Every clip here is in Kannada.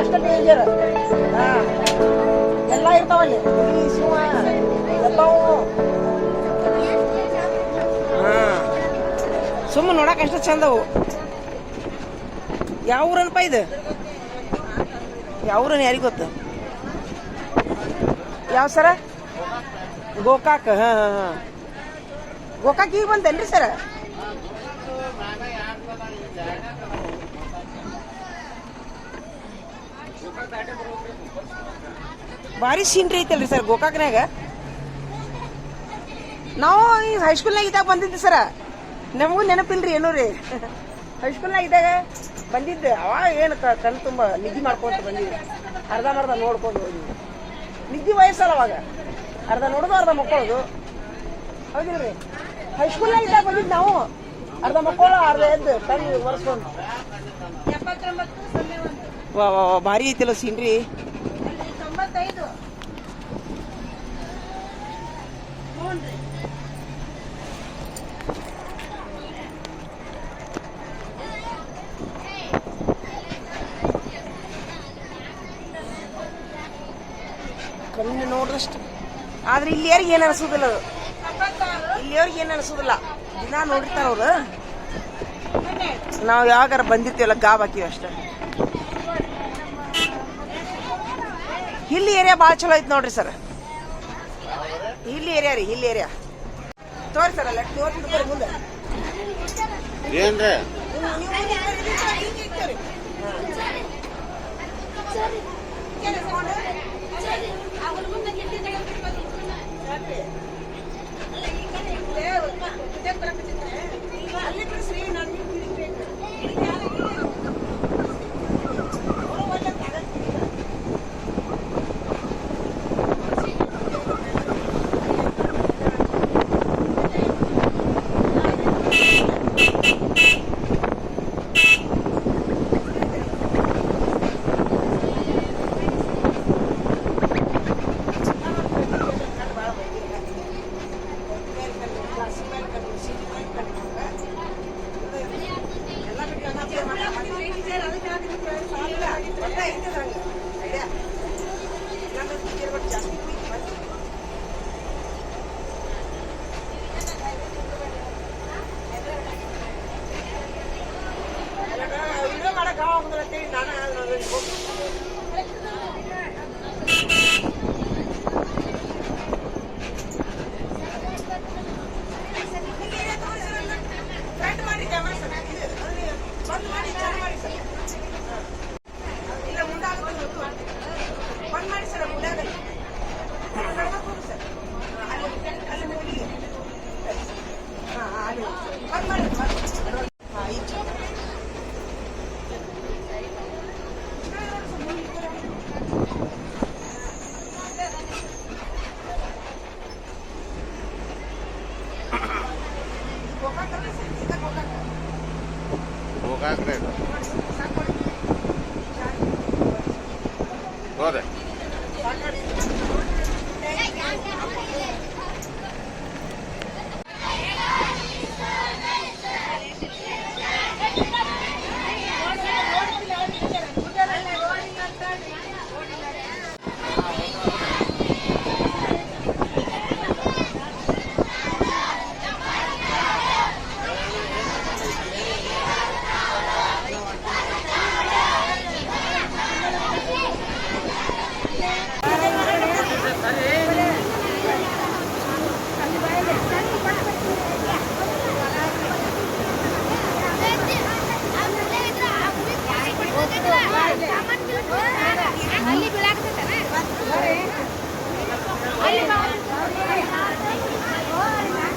ಅಷ್ಟ ಡೇಂಜರ್. ಎಲ್ಲ ಇರ್ತಾವಲ್ಲಿ ಸಿಂಹ ಎಲ್ಲವೂ. ಸುಮ್ಮನೆ ನೋಡಕ್ ಅಷ್ಟ ಚಂದವು. ಯಾವ ಊರನಪ್ಪ ಇದು? ಯಾವ ಊರನ್ನ ಯಾರಿಗೆ ಗೊತ್ತು? ಯಾವ ಸರ? ಗೋಕಾಕ್. ಹಾಂ ಹಾಂ ಹಾಂ, ಗೋಕಾಕ್ ಈಗ ಬಂತೇನ್ರಿ ಸರ? ಭಾರಿ ಸೀನ್ರಿ ಐತಲ್ರಿ ಸರ್ ಗೋಕಾಕ್ನಾಗ. ನಾವು ಈ ಹೈಸ್ಕೂಲ್ನಾಗ ಇದ್ದಾಗ ಬಂದಿದ್ದೆ ಸರ, ನಮಗೂ ನೆನಪಿಲ್ರಿ ಏನೂ ರೀ. ಹೈಸ್ಕೂಲ್ನಾಗ ಇದ್ದಾಗ ಬಂದಿದ್ದೆ. ಅವಾಗ ಏನು ಕಣ್ಣು ತುಂಬ ನಿದ್ದೆ ಮಾಡ್ಕೊಂತ ಬಂದಿದ್ದೆ. ಅರ್ಧಂಬರ್ಧ ನೋಡ್ಕೊಂಡು ಹೋಗಿದ್ವಿ. ನಿದ್ದೆ ವಯಸ್ಸಲ್ಲ ಅವಾಗ, ಅರ್ಧ ನೋಡೋದು ಅರ್ಧ ಮಕ್ಕಳೋದು. ಹೌದಿಲ್ರಿ? ಹೈಸ್ಕೂಲ್ನಾಗ ಇದ್ದಾಗ ಬಂದಿದ್ದು ನಾವು. ಅರ್ಧ ಮಕ್ಕಳು ಅರ್ಧ ಎದ್ದು ಕಣ್ಣು ಒರೆಸ್ಕೊಂಡು. ವಾ ವಾ ವಾ, ಭಾರಿ ಐತಿಲ್ಲ ಸೀನ್ರಿ. ಕಣ್ಣು ನೋಡಿದಷ್ಟು. ಆದ್ರೆ ಇಲ್ಲಿಯವ್ರಿಗೆ ಏನು ಅನಿಸೋದಿಲ್ಲ ಅದು. ಇಲ್ಲಿಯವ್ರಿಗೆ ಏನು ಅನಿಸೋದಿಲ್ಲ. ದಿನ ನೋಡಿರ್ತಾರ ಅವ್ರು. ನಾವು ಯಾವಾಗಾರ ಬಂದಿರ್ತೀವಲ್ಲ ಗಾಬ್ ಹಾಕಿವಿ ಅಷ್ಟೇ. ಹಿಲ್ ಏರಿಯಾ ಭಾಳ ಚಲೋ ಐತಿ ನೋಡ್ರಿ ಸರ್. ಹಿಲ್ ಏರಿಯಾ ರೀ, ಹಿಲ್ ಏರಿಯಾ. ತೋರಿ ಸರ್, ಅಲ್ಲ ತೋರಿಸಿದ್ರೆ ಮುಂದೆ ಏನ್ರಿ ಗೋಕಾಕ್ ರೀ ಹೋದೆ.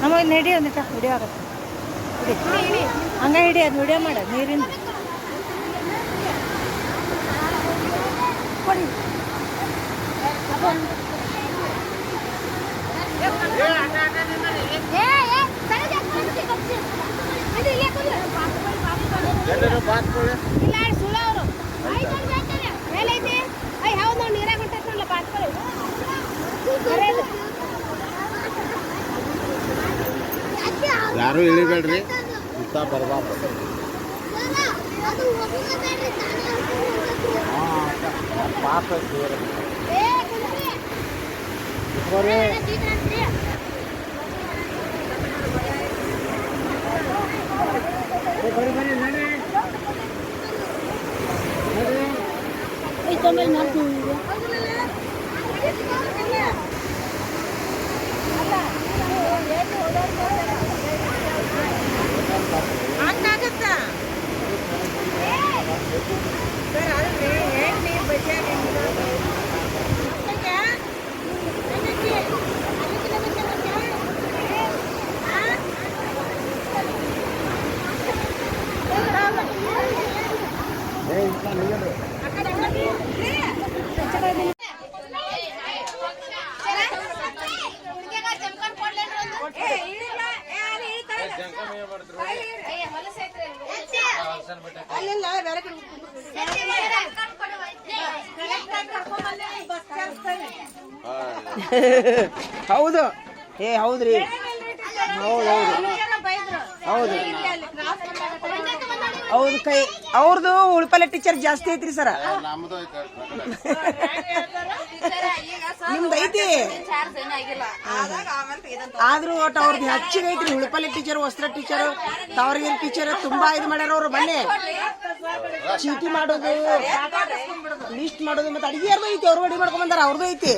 ನಮಗೆ ನಡಿ ಒಂದಿಟ ವಿಡಿಯೋ ಆಗುತ್ತೆ. ಹಂಗ ಹಿಡಿ, ಅದು ವಿಡಿಯೋ ಮಾಡ ನೀರಿಂದ. ಯಾರು ಇಳಿಬೇಡ್ರಿ, ಸುತ್ತ ಬರಬಾರ್ದು. ಪಾಪ ಹಂಗಾಗತ್ತಾ ಸರ್ ಅಲ್ರಿ ಹೇಳಿ ಬಜ್ಜಾಗ ಅಲ್ಲೆಲ್ಲ ಬೇರೆ ಕಡೆ ಹೌದು ಹೌದ್ರಿ ಹೌದು ಹೌದು ಕೈ ಅವ್ರದ್ದು ಉಳ್ಪಲೆ ಟೀಚರ್ ಜಾಸ್ತಿ ಐತ್ರಿ ಸರ ನಮ್ದು ಐತೆ ನಿಮ್ದು ಐತಿ ಆದ್ರೂ ಒಟ್ಟು ಅವ್ರದ್ದು ಹೆಚ್ಚಿಗೆ ಐತ್ರಿ ಉಳ್ಪಲೆ ಟೀಚರ್ ವಸ್ತ್ರ ಟೀಚರ್ ತಾವರ್ಗಿನ ಟೀಚರ್ ತುಂಬಾ ಇದು ಮಾಡ್ಯಾರ ಅವ್ರು ಮೊನ್ನೆ ಚೀಟಿ ಮಾಡೋದು ಲಿಸ್ಟ್ ಮಾಡೋದು ಮತ್ತೆ ಅಡಿಗೆ ಯಾರ್ದು ಐತಿ ಅವ್ರು ಅಡಿಗೆ ಮಾಡ್ಕೊಂಡ್ ಬಂದಾರ ಅವ್ರದ್ದು ಐತಿ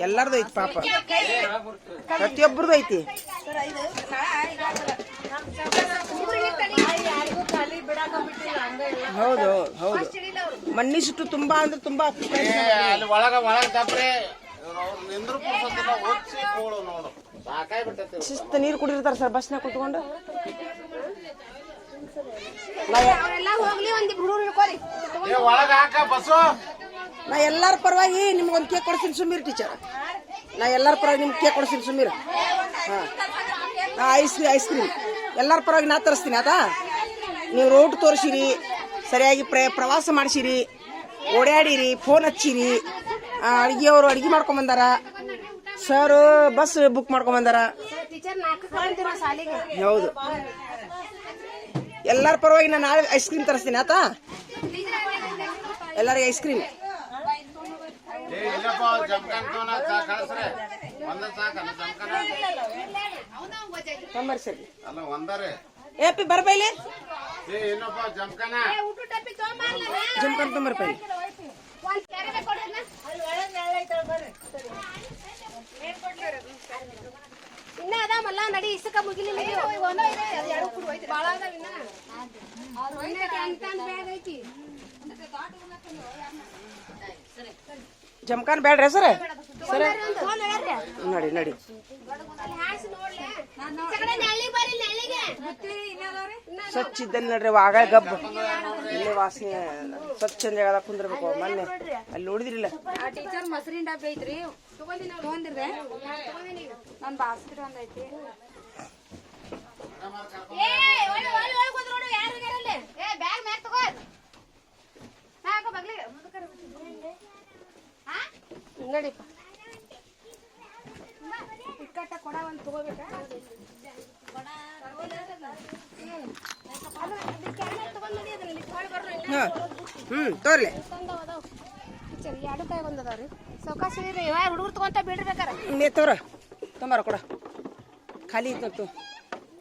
ಎಲ್ಲಾರ್ದು ಐತಿ ಪಾಪ ಪ್ರತಿಯೊಬ್ಬರದು ಐತಿ ಹೌದು ಹೌದು ಮಣ್ಣಿ ಸುಟ್ಟು ತುಂಬಾ ಅಂದ್ರೆ ತುಂಬಾ ಅಲ್ಲಿ ಒಳಗ ತಪ್ಪ್ರೆ ನಿಂದ್ರು ಪುರ್ಸೊತ್ತಿಲ್ಲ ಓದ್ಸಿ ಕೋಳು ನೋಡು ಸಾಕಾಗ್ಬಿಟ್ಟೈತಿ ಶಿಸ್ತು ನೀರು ಕುಡಿರ್ತಾರ ಸರ್ ಬಸ್ನಾಗ ಕುತ್ಕೊಂಡು ಒಳಗ ಹಾಕ ಬಸ್ಸು ನಾ ಎಲ್ಲಾರ ಪರವಾಗಿ ನಿಮ್ಗೊಂದು ಕೇಕ್ ಕೊಡ್ತೀನಿ ಸುಮೀರ್ ಟೀಚರ್ ನಾ ಎಲ್ಲಾರ ಪರವಾಗಿ ನಿಮ್ಗೆ ಕೇಕ್ ಕೊಡ್ತೀನಿ ಸುಮೀರ್ ಐಸ್ ಕ್ರೀಮ್ ಎಲ್ಲಾರ ಪರವಾಗಿ ನಾ ತರಿಸ್ತೀನಿ ಆತಾ ನೀವು ರೋಡ್ ತೋರಿಸಿರಿ ಸರಿಯಾಗಿ ಪ್ರವಾಸ ಮಾಡಿಸಿರಿ ಓಡಾಡಿರಿ ಫೋನ್ ಹಚ್ಚಿರಿ ಅಡಿಗೆಯವರು ಅಡಿಗೆ ಮಾಡ್ಕೊಂಡ್ ಬಂದಾರ ಸರ್ ಬಸ್ ಬುಕ್ ಮಾಡ್ಕೊಂಡ್ ಬಂದಾರ ಹೌದು ಎಲ್ಲಾರ ಪರವಾಗಿ ನಾನು ನಾಳೆ ಐಸ್ ಕ್ರೀಮ್ ತರಿಸ್ತೀನಿ ಆತಾ ಎಲ್ಲರಿಗೆ ಐಸ್ ಕ್ರೀಮ್ ಅಲ್ಲ ಒಂದರೆ ಏಪಿ ಬರ್ಬೈಲಿ ಏನಪ್ಪ ಜಮ್ಕನ ಜಮ್ಕನ್ ತೊಂಬರ್ಬೈಲಿ ಇನ್ನ ಅದಾಮಲ್ಲ ನಡಿ ಇಸಕ ಮುಗಿಲಿಲ್ಲ ಜಮ್ಕಾನ್ ಬೇಡ್ರಿ ಸರ್ ಸರ್ ನಡಿ ನಡಿ ಸ್ವಚ್ಛ ಇದ್ದಲ್ಲಿ ನೋಡ್ರಿ ಆಗ ಗಬ್ಬ ಇಲ್ಲೇ ವಾಸನೆ ಸ್ವಚ್ಛ ಜಾಗದಾಗ ಕುಂದಿರ್ಬೇಕು ಮೊನ್ನೆ ಅಲ್ಲಿ ನೋಡಿದ್ರಿಲ್ಲ ಟೀಚರ್ ಮೊಸರಿನ ಡಬ್ಬಿ ಐತ್ರಿ ತಗೊಂಡಿರ್ರೆ ನನ್ ಬಾಸ್ಕೆಟ್ ಒಂದೈತಿ ನಡಿಪ್ಪ ಇಕ್ಕಟ್ಟ ಕೊಡ ಒಂದು ತಗೋಬೇಕಾ ತೋರ್ಲಿ ಎರಡು ಕಾಯಿ ಬಂದದಾವ್ರಿ ಸೌಕಾಶ ಹುಡುಗರು ತಗೊಂತ ಬಿಡ್ರಿಬೇಕಾರ ತೋರ ತೊಂಬಾರ ಕೊಡ ಖಾಲಿ ಇತ್ತು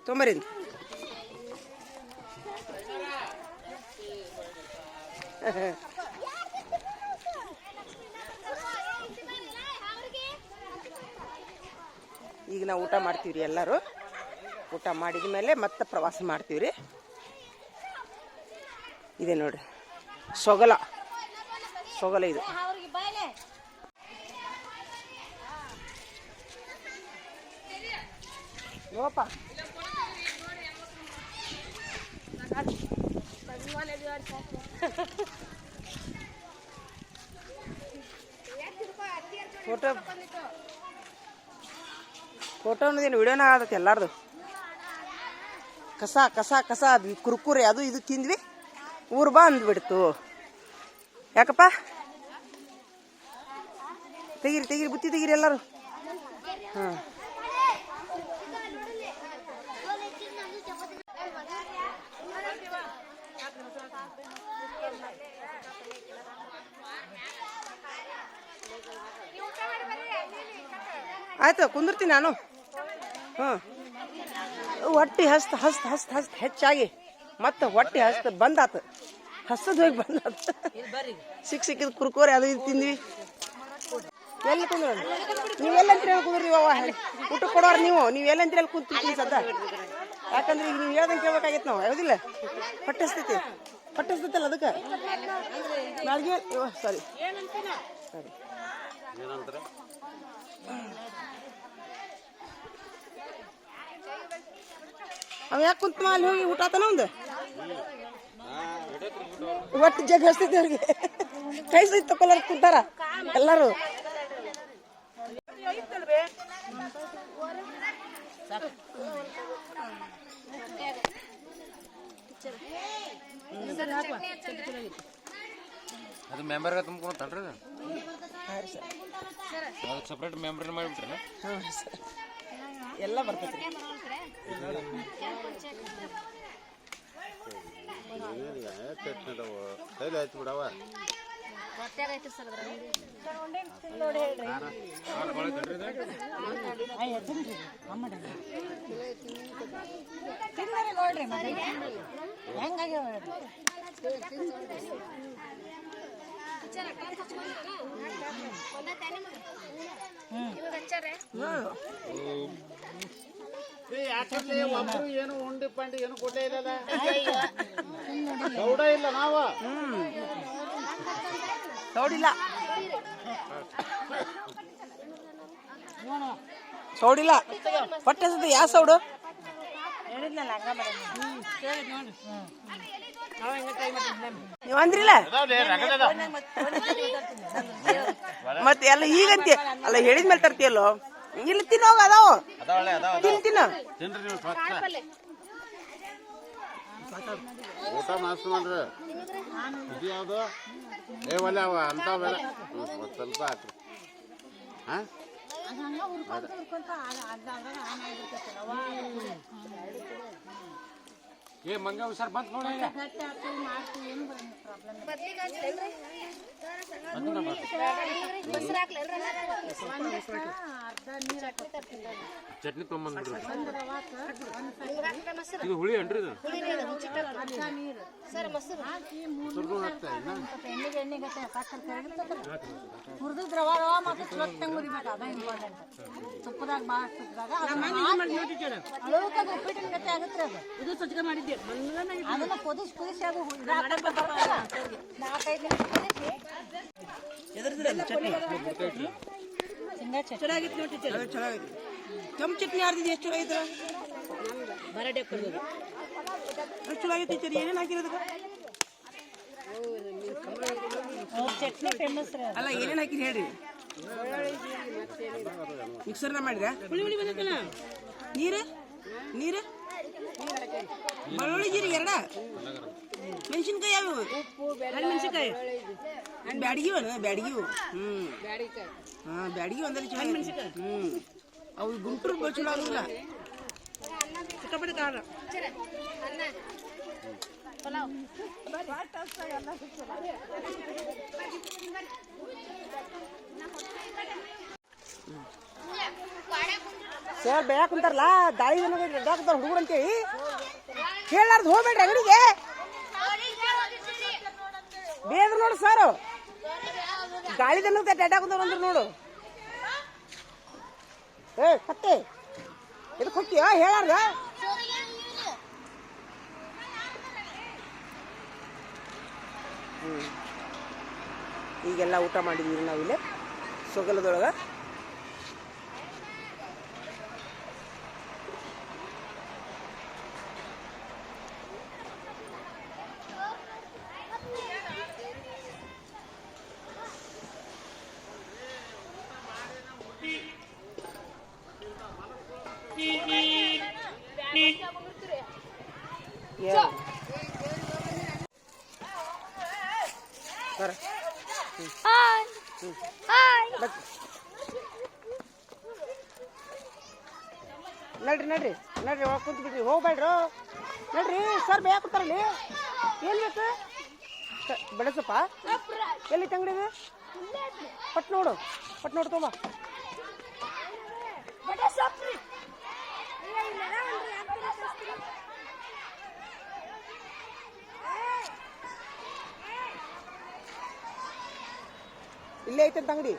ತೊಂಬರಿ ಈಗ ನಾವು ಊಟ ಮಾಡ್ತೀವ್ರಿ ಎಲ್ಲರೂ ಊಟ ಮಾಡಿದ ಮೇಲೆ ಮತ್ತೆ ಪ್ರವಾಸ ಮಾಡ್ತೀವ್ರಿ ಇದೆ ನೋಡ್ರಿ ಸೊಗಲ ಇದು ನೋಪ ಫೋಟೋ ಅನ್ನೋದೇನು ವಿಡಿಯೋನ ಆಗತ್ತೆ ಎಲ್ಲಾರ್ದು ಕಸ ಕಸ ಕಸ ಕುರ್ಕುರೆ ಅದು ಇದು ತಿಂದ್ವಿ ಊರು ಬಾ ಅಂದ್ಬಿಡ್ತು ಯಾಕಪ್ಪ ತೆಗೀರಿ ಬುತ್ತಿ ತೆಗೀರಿ ಎಲ್ಲರೂ ಹಾಂ ಆಯ್ತು ಕುಂದಿರ್ತೀನಿ ನಾನು. ಹ್ಞೂ ಹೊಟ್ಟೆ ಹಸ್ತ ಹೆಚ್ಚಾಗಿ ಮತ್ತೆ ಹೊಟ್ಟೆ ಹಸ್ತ ಬಂದಾತು. ಹಸ್ತದ ಹೋಗಿ ಬಂದಾತು. ಸಿಕ್ಕಿದ ಕುರ್ಕುರೆ ಅದು ಇದು ತಿಂದ್ವಿ. ಎಲ್ಲಿ ಕುಂದ್ರ ನೀವೆಲ್ಲಂತ ಹೇಳಿ ಕುಂದ್ರಿ ಅವ್ವ ಊಟ ಕೊಡೋರು ನೀವು ಎಲ್ಲಂತ ಹೇಳಿ ಕುಂತಿರ್ತೀನಿ ಸದ್ದ. ಯಾಕಂದ್ರೆ ಈಗ ನೀವು ಹೇಳ್ದಂಗೆ ಕೇಳ್ಬೇಕಾಗೈತೆ ನಾವು ಯಾವುದಿಲ್ಲ. ಹೊಟ್ಟೆ ಹಸ್ತೈತಲ್ಲ ಅದಕ್ಕೆ ನಾಳೆಗೆ ಸಾರಿ ಅವ ಯಾಕೆ ಕುಂತ ಅಲ್ಲಿ ಹೋಗಿ ಊಟ ಆತನ ಒಂದು ಒಟ್ಟು ಜಗ್ ಹಸ್ತೈತಿ ಅವ್ರಿಗೆ. ಕೈ ಸಹಿತ ತಗೊಳ್ಳೋರು ಕುಂತಾರ ಎಲ್ಲರೂ. ಅದು ಮೆಂಬರ್ಗೆ ತುಂಬ್ಕೊಂಡ್ರಿ ಅದಕ್ಕೆ ಸಪ್ರೇಟ್ ಮೆಂಬರ್ ಮಾಡಿಬಿಟ್ರೆ ಹಾಂ ಸರ್ ಎಲ್ಲ ಬರ್ತೈತಿ. ಕೈಲಿ ಆಯ್ತು ಬಿಡವ. ನೋಡ್ರಿ ಹೆಂಗಾಗಿ ಯಾಕಂದ್ರೆ ಒಬ್ರು ಏನು ಉಂಡಿ ಪಂಡಿ ಏನು ಕೊಟ್ಟೇ ಇಲ್ಲಲ್ಲ. ಗೌಡ ಇಲ್ಲ ನಾವ ಸೌಡಿಲ್ಲ ಹೊಟ್ಟೆ ಹಸ್ತೈತಿ. ಯಾವ ಸೌಡು ನೀವು ಅಂದ್ರಿಲ್ಲ ಮತ್ತೆ ಎಲ್ಲ ಈಗಂತೆ ಅಲ್ಲ ಹೇಳಿದ್ಮೇಲೆ ತರ್ತೀಯಲ್ಲೋ. ಇಲ್ಲಿ ತಿನ್ನೋಗ ಅದಾವ ತಿನ್ನು ತಿನ್ರಿ ನೀವು ಸ್ವಚ್ಛ ಊಟ ಮಸ್ತ್ ಮಾಡ್ರಿ. ಇದು ಯಾವುದು ಒಲೆ ಅವ ಅಂಥವೆಲ್ಲ ಸ್ವಲ್ಪ ಹಾಕ್ರಿ. ಹಾಂ ಏ ಮಂಗ ಹುಷಾರ್ ಬಂತ ನೋಡಿ. ಚಟ್ನಿ ತೊಗೊಂಬಂದ್ಬಿಡ್ರಿ. ಇದು ಹುಳಿ ಏನ್ರಿ ಇದು? ಹುರಿದು ರವ ಮತ್ತು ಚೊತ್ತಂಗೆ ಉರಿಬೇಕು. ಅದ ಇಂಪಾರ್ಟೆಂಟ್. ತುಪ್ಪದಾಗ ಭಾಳ ತುಪ್ಪದಾಗ ಉಪ್ಪಿಟ್ಟಿನ ಗತೆ ಆಗುತ್ತೆ. ಅದು ಇದು ಸಜ್ಜೆ ಮಾಡಿದ್ದೆ ಅದನ್ನ ಕುದಿಸಿ ಅದು 4-5 ನಿಮಿಷ ಕುದಿಸಿ ಚೆನ್ನಾಗಿತ್ತು ನೋಡಿ. ಚೆನ್ನಾಗಿದೆ. ಕೆಂಪು ಚಟ್ನಿ ಆಡ್ತಿದ್ದೆ ಎಷ್ಟು ಚಲೋ ಐತ್ರ ಬರಡೆ ಕೊಡೋದು ಚಲೋ ಆಗೈತಿ ಟೀಚರ್. ಏನೇನು ಹಾಕಿರೋದಕ್ಕೆ ಚಟ್ನಿ ಫೇಮಸ್ ರೀ. ಅಲ್ಲ ಏನೇನು ಹಾಕಿರಿ ಹೇಳ್ರಿ. ಮಿಕ್ಸರ್ನ ಮಾಡಿರ ನೀರು ಬೆಳ್ಳುಳ್ಳಿ ಜೀರಿಗೆ ಎರಡ ಮೆಣಸಿನ್ಕಾಯಿ ಯಾವ್ಯಾವ ಮೆಣಸಿನ್ಕಾಯಿ ಬ್ಯಾಡಗಿವು ಹಾಂ ಬ್ಯಾಡಗಿ ಒಂದಲ್ಲಿ ಚೆನ್ನಾಗಿ ಅವು ಗುಂಟೂರು ಚಲೋ ಆಗೋದಿಲ್ಲ. ಸಿಕ್ಕಾಪಟ್ಟೆ ಖಾರ ಸರ್ ಬೇಕ ಕುಂತಾರಲ್ಲ ದಾಳಿ ರೆಡ್ಡಾಕ್ತಾರ ಹುಡುಗರು ಅಂತೇಳಿ ಹೇಳಾರ್ದು ಹೋಗ್ಬೇಡ್ರಿ ಅಂಗಡಿಗೆ. ಬೇದ್ರ ನೋಡು ಸರ್ ಗಾಳಿ ದನಕ್ಕೆ ಅಡ್ಡಾಕುಂತಾರ ಅಂದ್ರೆ ನೋಡು. ಏ ಕತ್ತೆ ಇದಕ್ಕೆ ಹೋಗ್ತೀಯ ಹೇಳಾರ್ದ ಈಗೆಲ್ಲ ಊಟ ಮಾಡಿದೀವಿ ನಾವಿಲ್ಲಿ ಸೊಗಲದೊಳಗೆ. ನಡ್ರಿ ಕುಂತ ಬಿಡ್ರಿ ಹೋಗ್ಬೇಡ್ರು. ನಡ್ರಿ ಸರ್ ಬೇಕ ಕೂತಾರಲ್ಲಿ. ಏನ್ ಬೇಕು ಬೆಳೆಸಪ್ಪ ಎಲ್ಲಿ ತಂಗಡಿದೆ ಪಟ್ ನೋಡು ತೊಂಬ. ಇಲ್ಲೇ ಐತೆ ಅಂಗಡಿ.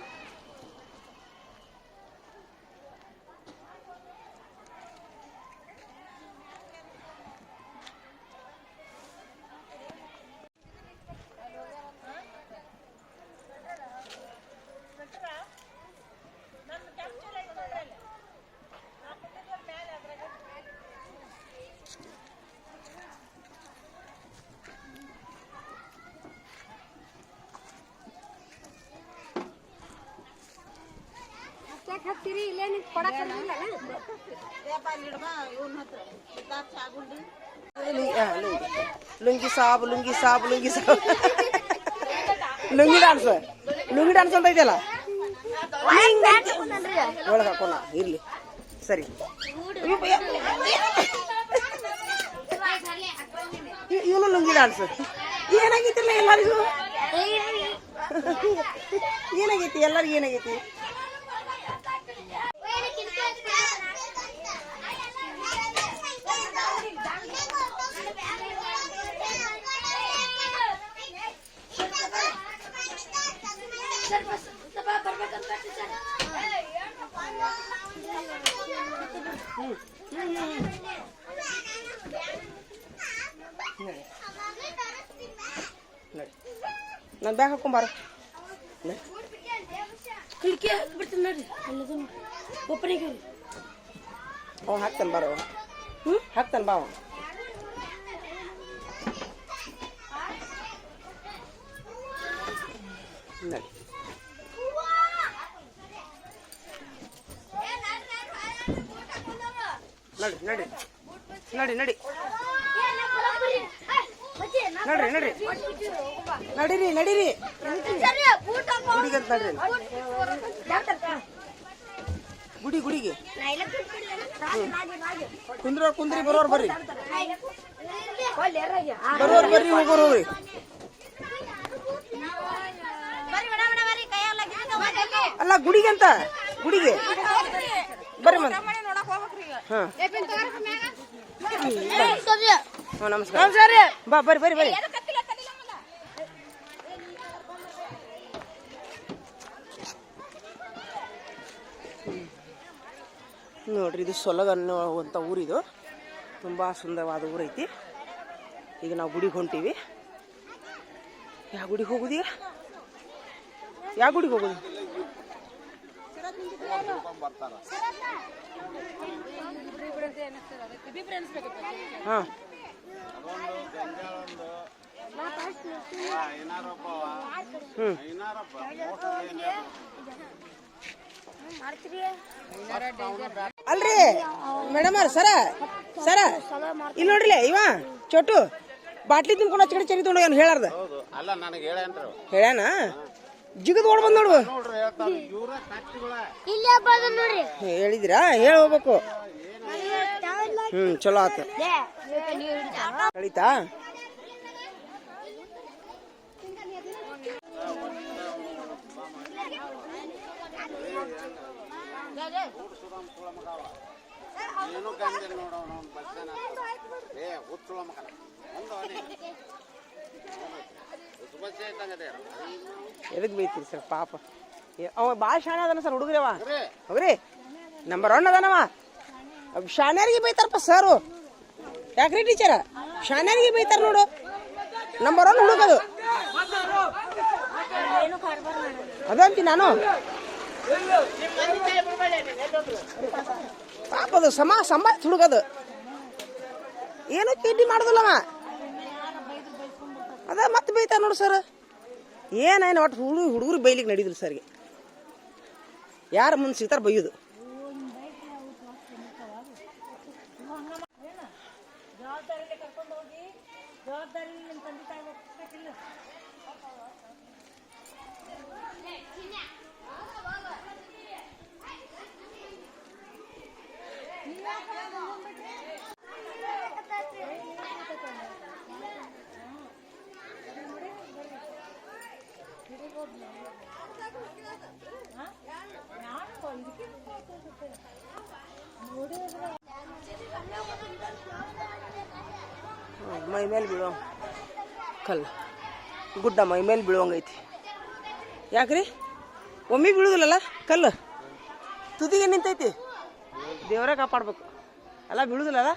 ಹಾಕ್ತೀರಿ ಇಲ್ಲೇ ನೀವು ಕೊಡಕ್ ಬರೋದಿಲ್ಲ ಲುಂಗಿ ಸಾಬ್ ಲುಂಗಿ ಸಾಬ್ ಲುಂಗಿ ಸಾಬ್ ಲುಂಗಿ ಡಾನ್ಸ್ ಅಂತ ಐತಲ್ಲ ಒಳಗ ಹಾಕೋಣ ಇರ್ಲಿ ಸರಿ. ಇವನು ಲುಂಗಿ ಡಾನ್ಸ್ ಏನಾಗೈತಿಲ್ಲ ಎಲ್ಲರಿಗೂ ಏನಾಗೈತಿ ಎಲ್ಲರಿಗೂ ಏನಾಗೈತಿ ನಾನು ಬ್ಯಾಗ್ ಹಾಕೊಂಬಾರ ಕಿಟಕಿ ಹಾಕ್ಬಿಡ್ತೀನಿ ನೋಡ್ರಿ ಅಲ್ಲದು ಒಬ್ಬರಿಗೆ ಅವ ಹಾಕ್ತಾನೆ ಬಾರ ಹಾಕ್ತಾನೆ ಬಾ ನಡಿ ನಡಿ ನಡಿ ನಡಿ ನಡ್ರಿ ನಡ್ರಿ ನಡೀರಿ ನಡೀರಿ ಗುಡಿಗಂತ ನಡ್ರಿ ಗುಡಿಗೆ ಕುಂದ್ರಿ ಬರೋರ್ ಬರ್ರಿ ಹೋಗೋರು ಹೋಗ್ರಿ ಅಲ್ಲ ಗುಡಿಗೆ ಬರ್ರಿ ಮತ್ತೆ ನಮಸ್ಕಾರ ಬಾ ಬರ್ರಿ ನೋಡ್ರಿ ಇದು ಸೊಲಗ ಅನ್ನುವಂಥ ಊರಿದು ತುಂಬ ಸುಂದರವಾದ ಊರೈತಿ. ಈಗ ನಾವು ಗುಡಿಗೆ ಹೊಂಟೀವಿ. ಯಾವ ಗುಡಿಗೆ ಹೋಗುದು ಈಗ ಯಾವ ಗುಡಿಗೆ ಹೋಗುದು ಹಾಂ ಅಲ್ರಿ ಮೇಡಮ್ ಅವ್ರ ಸರ ಇಲ್ಲಿ ನೋಡ್ರಿ ಇವ ಚೋಟು ಬಾಟ್ಲಿ ತಿನ್ಕೊಂಡು ಹಚ್ಚ ಕಡೆ ಚರಿ ತೊಗೊಂಡು ಏನು ಹೇಳಾರ್ದ ಹೇಳ್ಯಾನ ಜಿಗದ್ ಓಡ್ ಬಂದ್ ನೋಡು ಹೇಳಿದಿರಾ ಹೇಳಿ ಹೋಗ್ಬೇಕು. ಚಲೋ ಆತ ಕಳೀತಾ ಎದಕ್ ಬೈತೀರಿ ಸರ್ ಪಾಪ ಅವ ಭಾಳ ಶಾಣೆ ಅದಾನ ಸರ್ ಹುಡುಗ್ರವ ಹೋಗ್ರಿ ನಂಬರ್ 1 ಅದಾನವ. ಶಾಣ್ಯಾರಿಗೆ ಬೈತಾರಪ್ಪ ಸರು ಯಾಕ್ರಿ ಟೀಚರ ಶಾಣ್ಯಾರಿಗೆ ಬೈತಾರ ನೋಡು. ನಂಬರ್ 1 ಹುಡುಗದು ಅದಂತಿ ನಾನು ಪಾಪದು ಸಂಬಾಳ ಹುಡುಗದು ಏನು ಕಿಡ್ಡಿ ಮಾಡುದಿಲ್ಲವ ಅದ ಮತ್ತೆ ಬೈತಾರ ನೋಡು ಸರ್. ಏನೇನು ಒಟ್ಟು ಹುಡುಗರು ಬೈಲಿಕ್ಕೆ ನಡೀದಿಲ್ಲ ಸರ್ಗೆ ಯಾರ ಮುಂದೆ ಸಿಗ್ತಾರ ಬೈಯುದು. ಮೈ ಮೇಲೆ ಬೀಳೋ ಕಲ್ಲು ಗುಡ್ಡ ಮೈ ಮೇಲೆ ಬೀಳುವಂಗೈತಿ. ಯಾಕ್ರಿ ಒಮ್ಮೆ ಬೀಳುದಿಲ್ಲಲ್ಲ ಕಲ್ಲು ತುದಿಗೆ ನಿಂತೈತಿ. ದೇವರೇ ಕಾಪಾಡ್ಬೇಕು. ಅಲ್ಲ ಬೀಳುದಿಲ್ಲಲ್ಲ,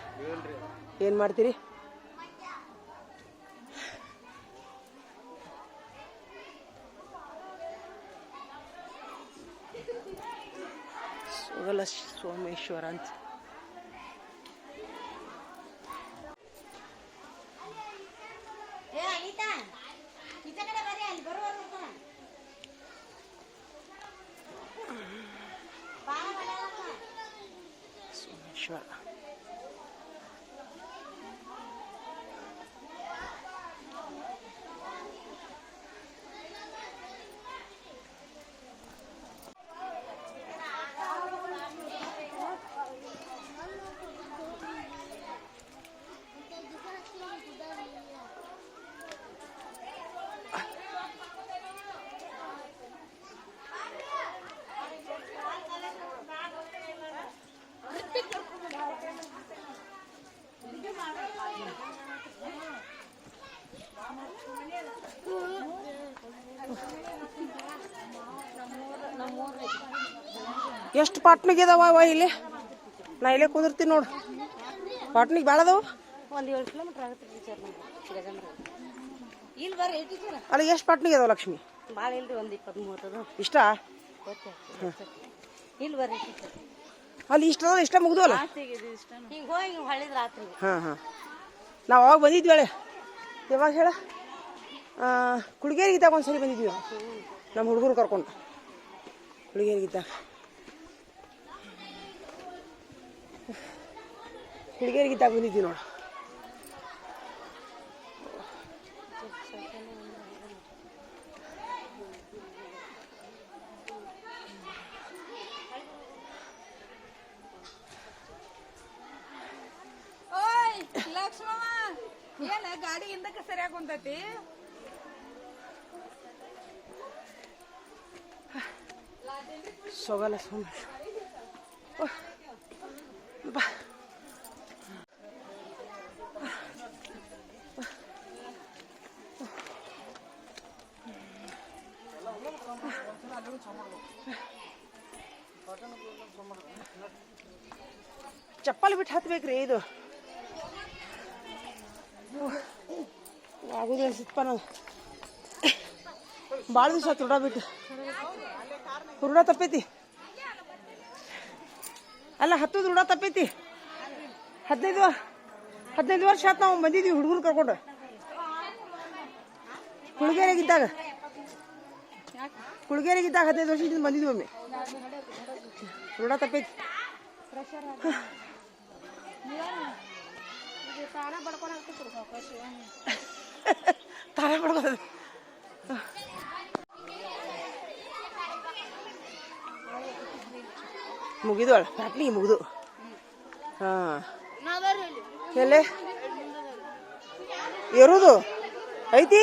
ಏನು ಮಾಡ್ತೀರಿ? ಸೋಗಲ ಸೋಮೇಶ್ವರ ಅಂತ. ಸೋಮೇಶ್ವರ ಎಷ್ಟು ಪಾಟ್ನಿಗೆ ಇದಾವ ಇಲ್ಲಿ? ನಾ ಇಲ್ಲೇ ಕುಂದಿರ್ತೀನಿ ನೋಡು. ಪಾಟ್ನಿಗೆ ಭಾಳ ಅದಾವ. ಒಂದು 7 ಕಿಲೋಮೀಟರ್ ಆಗುತ್ತೆ ಟೀಚರ್ ಗಜೇಂದ್ರ. ಇಲ್ಲಿ ಬರ್ರಿ ಟೀಚರ್. ಅಲ್ಲ ಎಷ್ಟು ಪಾಟ್ನಿಗೆ ಅದಾವ ಲಕ್ಷ್ಮಿ? ಭಾಳ ಇಲ್ರಿ, ಒಂದು 20-30 ಅದಾವ. ಇಷ್ಟ? ಇಲ್ಲಿ ಬರ್ರಿ ಟೀಚರ್. ಅಲ್ಲಿ ಇಷ್ಟ ಅದಾವ, ಇಷ್ಟ ಮುಗ್ದು ಅಲ್ಲ? ಹಿಂಗೆ ಹೋಗಿ ಹಿಂಗೆ ಹೊಳಿದ್ರೆ ರಾತ್ರಿ. ಹಾಂ ನಾವು ಅವಾಗ ಬಂದಿದ್ವಿ ಹೇಳೆ. ಯಾವಾಗ ಹೇಳ? ಕುಳಿಗೇರಿಗಿದ್ದಾಗ ಒಂದ್ಸರಿ ಬಂದಿದ್ವಿ ನಾವು, ನಮ್ಮ ಹುಡುಗರು ಕರ್ಕೊಂಡು. ಕುಳಿಗೇರಿಗಿದ್ದಾಗ ಬಂದಿದ್ವಿ ನೋಡು. ಲಕ್ಷ್ಮಮ್ಮ ಏನ ಗಾಡಿ ಹಿಂದಕ್ಕೆ ಸರಿಯಾಗಿ ಕುಂತೈತಿ. ಸೊಗಲ ಸೋಮೇಶ್ವರ ಬಾ. ಚಪ್ಪಲಿ ಬಿಟ್ಟು ಹತ್ಬೇಕ್ರಿ. ಇದು ಆಗುದು ಅನ್ಸಿತ್ತಪ್ಪ. ನಾವು ಭಾಳ ದಿವಸ ಆತು ರುಡ ಬಿಟ್ಟು. ರುಡ ತಪ್ಪೈತಿ ಅಲ್ಲ, ಹತ್ತದ ರುಡ ತಪ್ಪೈತಿ. 15 ವರ್ಷ ಆತು ನಾವು ಬಂದಿದ್ವಿ ಹುಡುಗರು ಕರ್ಕೊಂಡು. ಕುಳಿಗೇರಿಗಿದ್ದಾಗ 15 ವರ್ಷದಿಂದ ಬಂದಿದ್ವಿ ಒಮ್ಮೆ. ರುಡ ತಪ್ಪೈತಿ. ತಾನೇ ಬಡ್ಕೋದು. ಮುಗಿದು ಫ್ಯಾಕ್ಟ್ರಿ ಮುಗಿದು. ಹಾಂ ಎಲ್ಲೇ ಇರೋದು ಐತಿ.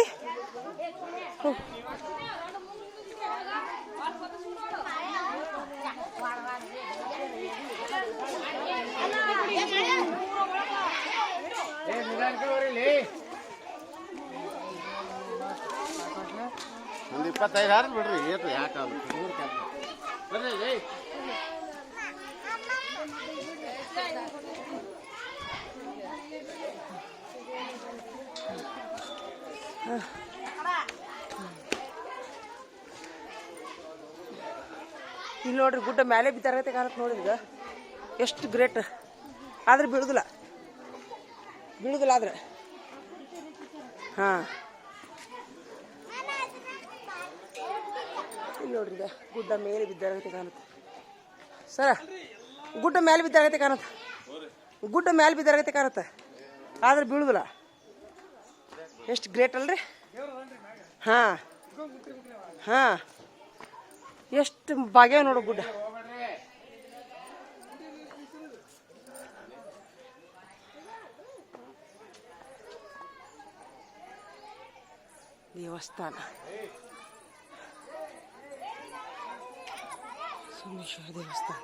ಒಂದು 25 ಬಿಡ್ರಿ. ಏತು ಯಾಕಾಗ ಬರ್ರಿ. ಇಲ್ಲಿ ನೋಡ್ರಿ, ಗುಡ್ಡ ಮೇಲೆ ಬಿದ್ದಾರತ್ತೆ ಕಾಣತ್ತೆ ನೋಡಿದ್ಗ. ಎಷ್ಟು ಗ್ರೇಟ್. ಆದ್ರೆ ಬೀಳುದಿಲ್ಲ ಆದ್ರೆ. ಹಾಂ ಇಲ್ಲಿ ನೋಡ್ರಿ, ಈಗ ಗುಡ್ಡ ಮೇಲೆ ಬಿದ್ದಾರತ್ತೆ ಕಾಣುತ್ತೆ ಸರ. ಗುಡ್ಡ ಮೇಲೆ ಬಿದ್ದಾರತ್ತೆ ಕಾಣುತ್ತೆ. ಆದ್ರೆ ಬೀಳುದಿಲ್ಲ. ಎಷ್ಟು ಗ್ರೇಟ್ ಅಲ್ರಿ? ಹಾಂ ಎಷ್ಟು ಭಾಗ್ಯ ನೋಡು ಗುಡ್ಡ. ದೇವಸ್ಥಾನ ಸೋಮೇಶ್ವರ ದೇವಸ್ಥಾನ.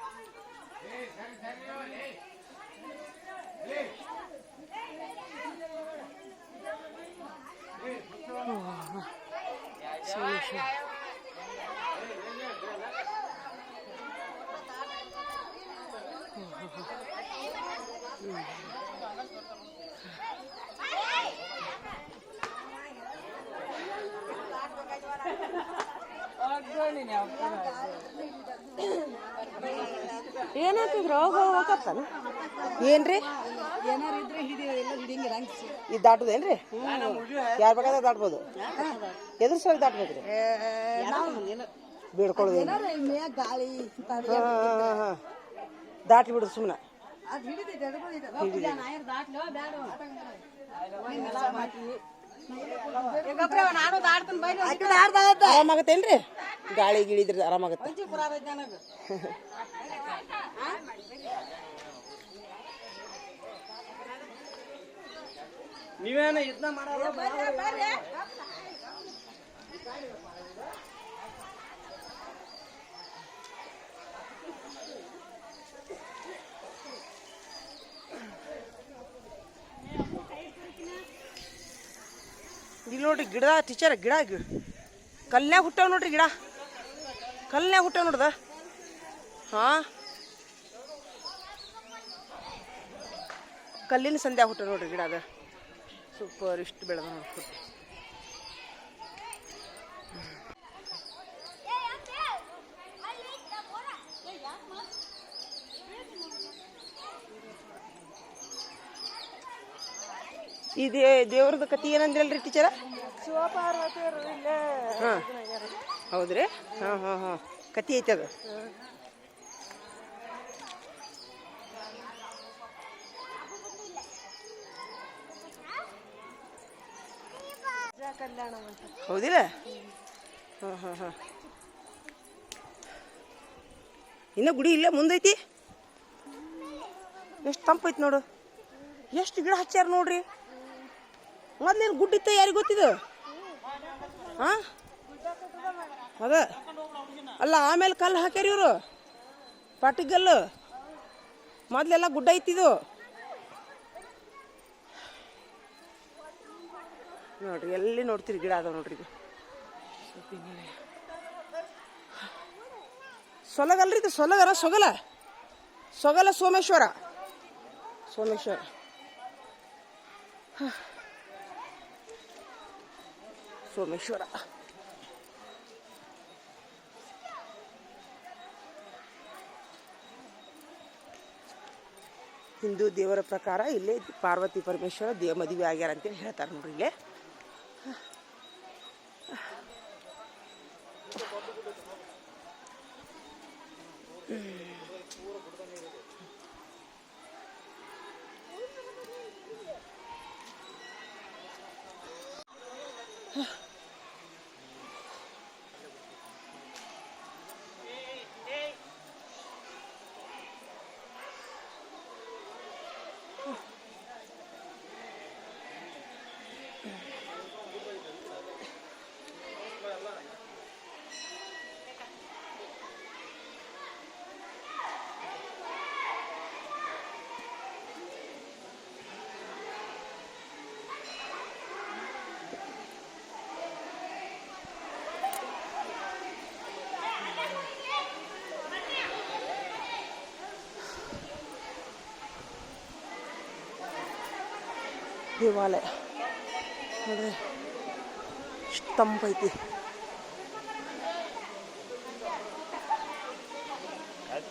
ಏನಾಗ್ತಿದ್ರು ಹೋಗತ್ತಾನ ಏನ್ರಿ ಇದು ದಾಟುದೇನ್ರಿ ಯಾರ ಬೇಕಾದ್ರೆ ದಾಟ್ಬೋದು ಎದುರು ಸಲ ದಾಟ್ಬೇಕ್ರಿ ಬೀಳ್ಕೊಳ್ಳೋದು ದಾಟಿ ಬಿಡುದು ಸುಮ್ಮನೆ ಆರಾಮಾಗತ್ತೇನ್ರಿ ಗಾಳಿ ಗಿಳಿದ್ರೆ ಆರಾಮಾಗತ್ತೆ ನೀವೇನ ಇದನ್ನ ಮಾಡಲ್ಲ ಇಲ್ಲಿ ನೋಡ್ರಿ ಗಿಡ ಟೀಚರ್ ಗಿಡ ಕಲ್ನ್ಯಾಗ ಹುಟ್ಟಾವ ನೋಡ್ರಿ ಗಿಡ ಕಲ್ನ್ಯಾಗ ಹುಟ್ಟಾವ ನೋಡ್ದ ಹಾಂ ಕಲ್ಲಿನ ಸಂಧ್ಯಾಗ ಹುಟ್ಟಾವ ನೋಡ್ರಿ ಗಿಡ ಅದ ಸೂಪರ್ ಇಷ್ಟು ಬೆಳೆದ ನೋಡ್ರಿ ಈ ದೇವ್ರದ ಕತಿ ಏನಂದ್ರಲ್ರಿ ಟೀಚರ ಹಾಂ ಹೌದ್ರಿ ಹಾಂ ಹಾಂ ಹಾಂ ಕತಿ ಐತೆ ಅದು ಹೌದಿಲ್ಲ ಹಾಂ ಹಾಂ ಹಾಂ ಇನ್ನ ಗುಡಿ ಇಲ್ಲೇ ಮುಂದೈತಿ ಎಷ್ಟು ತಂಪೈತಿ ನೋಡು ಎಷ್ಟು ಗಿಡ ಹಚ್ಚಾರ ನೋಡ್ರಿ ಮೊದ್ಲೇನು ಗುಡ್ಡಿತ್ತ ಯಾರಿಗೆ ಗೊತ್ತಿದ್ದು ಹಾಂ ಅದ ಅಲ್ಲ ಆಮೇಲೆ ಕಲ್ಲು ಹಾಕ್ಯಾರ ಇವರು ಪಾಟಿಗಲ್ಲು ಮೊದ್ಲೆಲ್ಲ ಗುಡ್ಡ ಐತಿದು ನೋಡ್ರಿ ಎಲ್ಲಿ ನೋಡ್ತೀರಿ ಗಿಡ ಅದಾವ ನೋಡ್ರಿ ಇದು ಸೊಲಗಲ್ರಿ ಇದು ಸೊಲಗರ ಸೊಗಲ ಸೋಮೇಶ್ವರ ಸೋಮೇಶ್ವರ ಹಿಂದೂ ದೇವರ ಪ್ರಕಾರ ಇಲ್ಲೇ ಪಾರ್ವತಿ ಪರಮೇಶ್ವರ ಮದುವೆ ಆಗ್ಯಾರ ಅಂತೇಳಿ ಹೇಳ್ತಾರೆ ನೋಡ್ರಿ ಇಲ್ಲೇ ದೇವಾಲಯ ನೋಡ್ರಿ ಇಷ್ಟು ತಂಪೈತಿ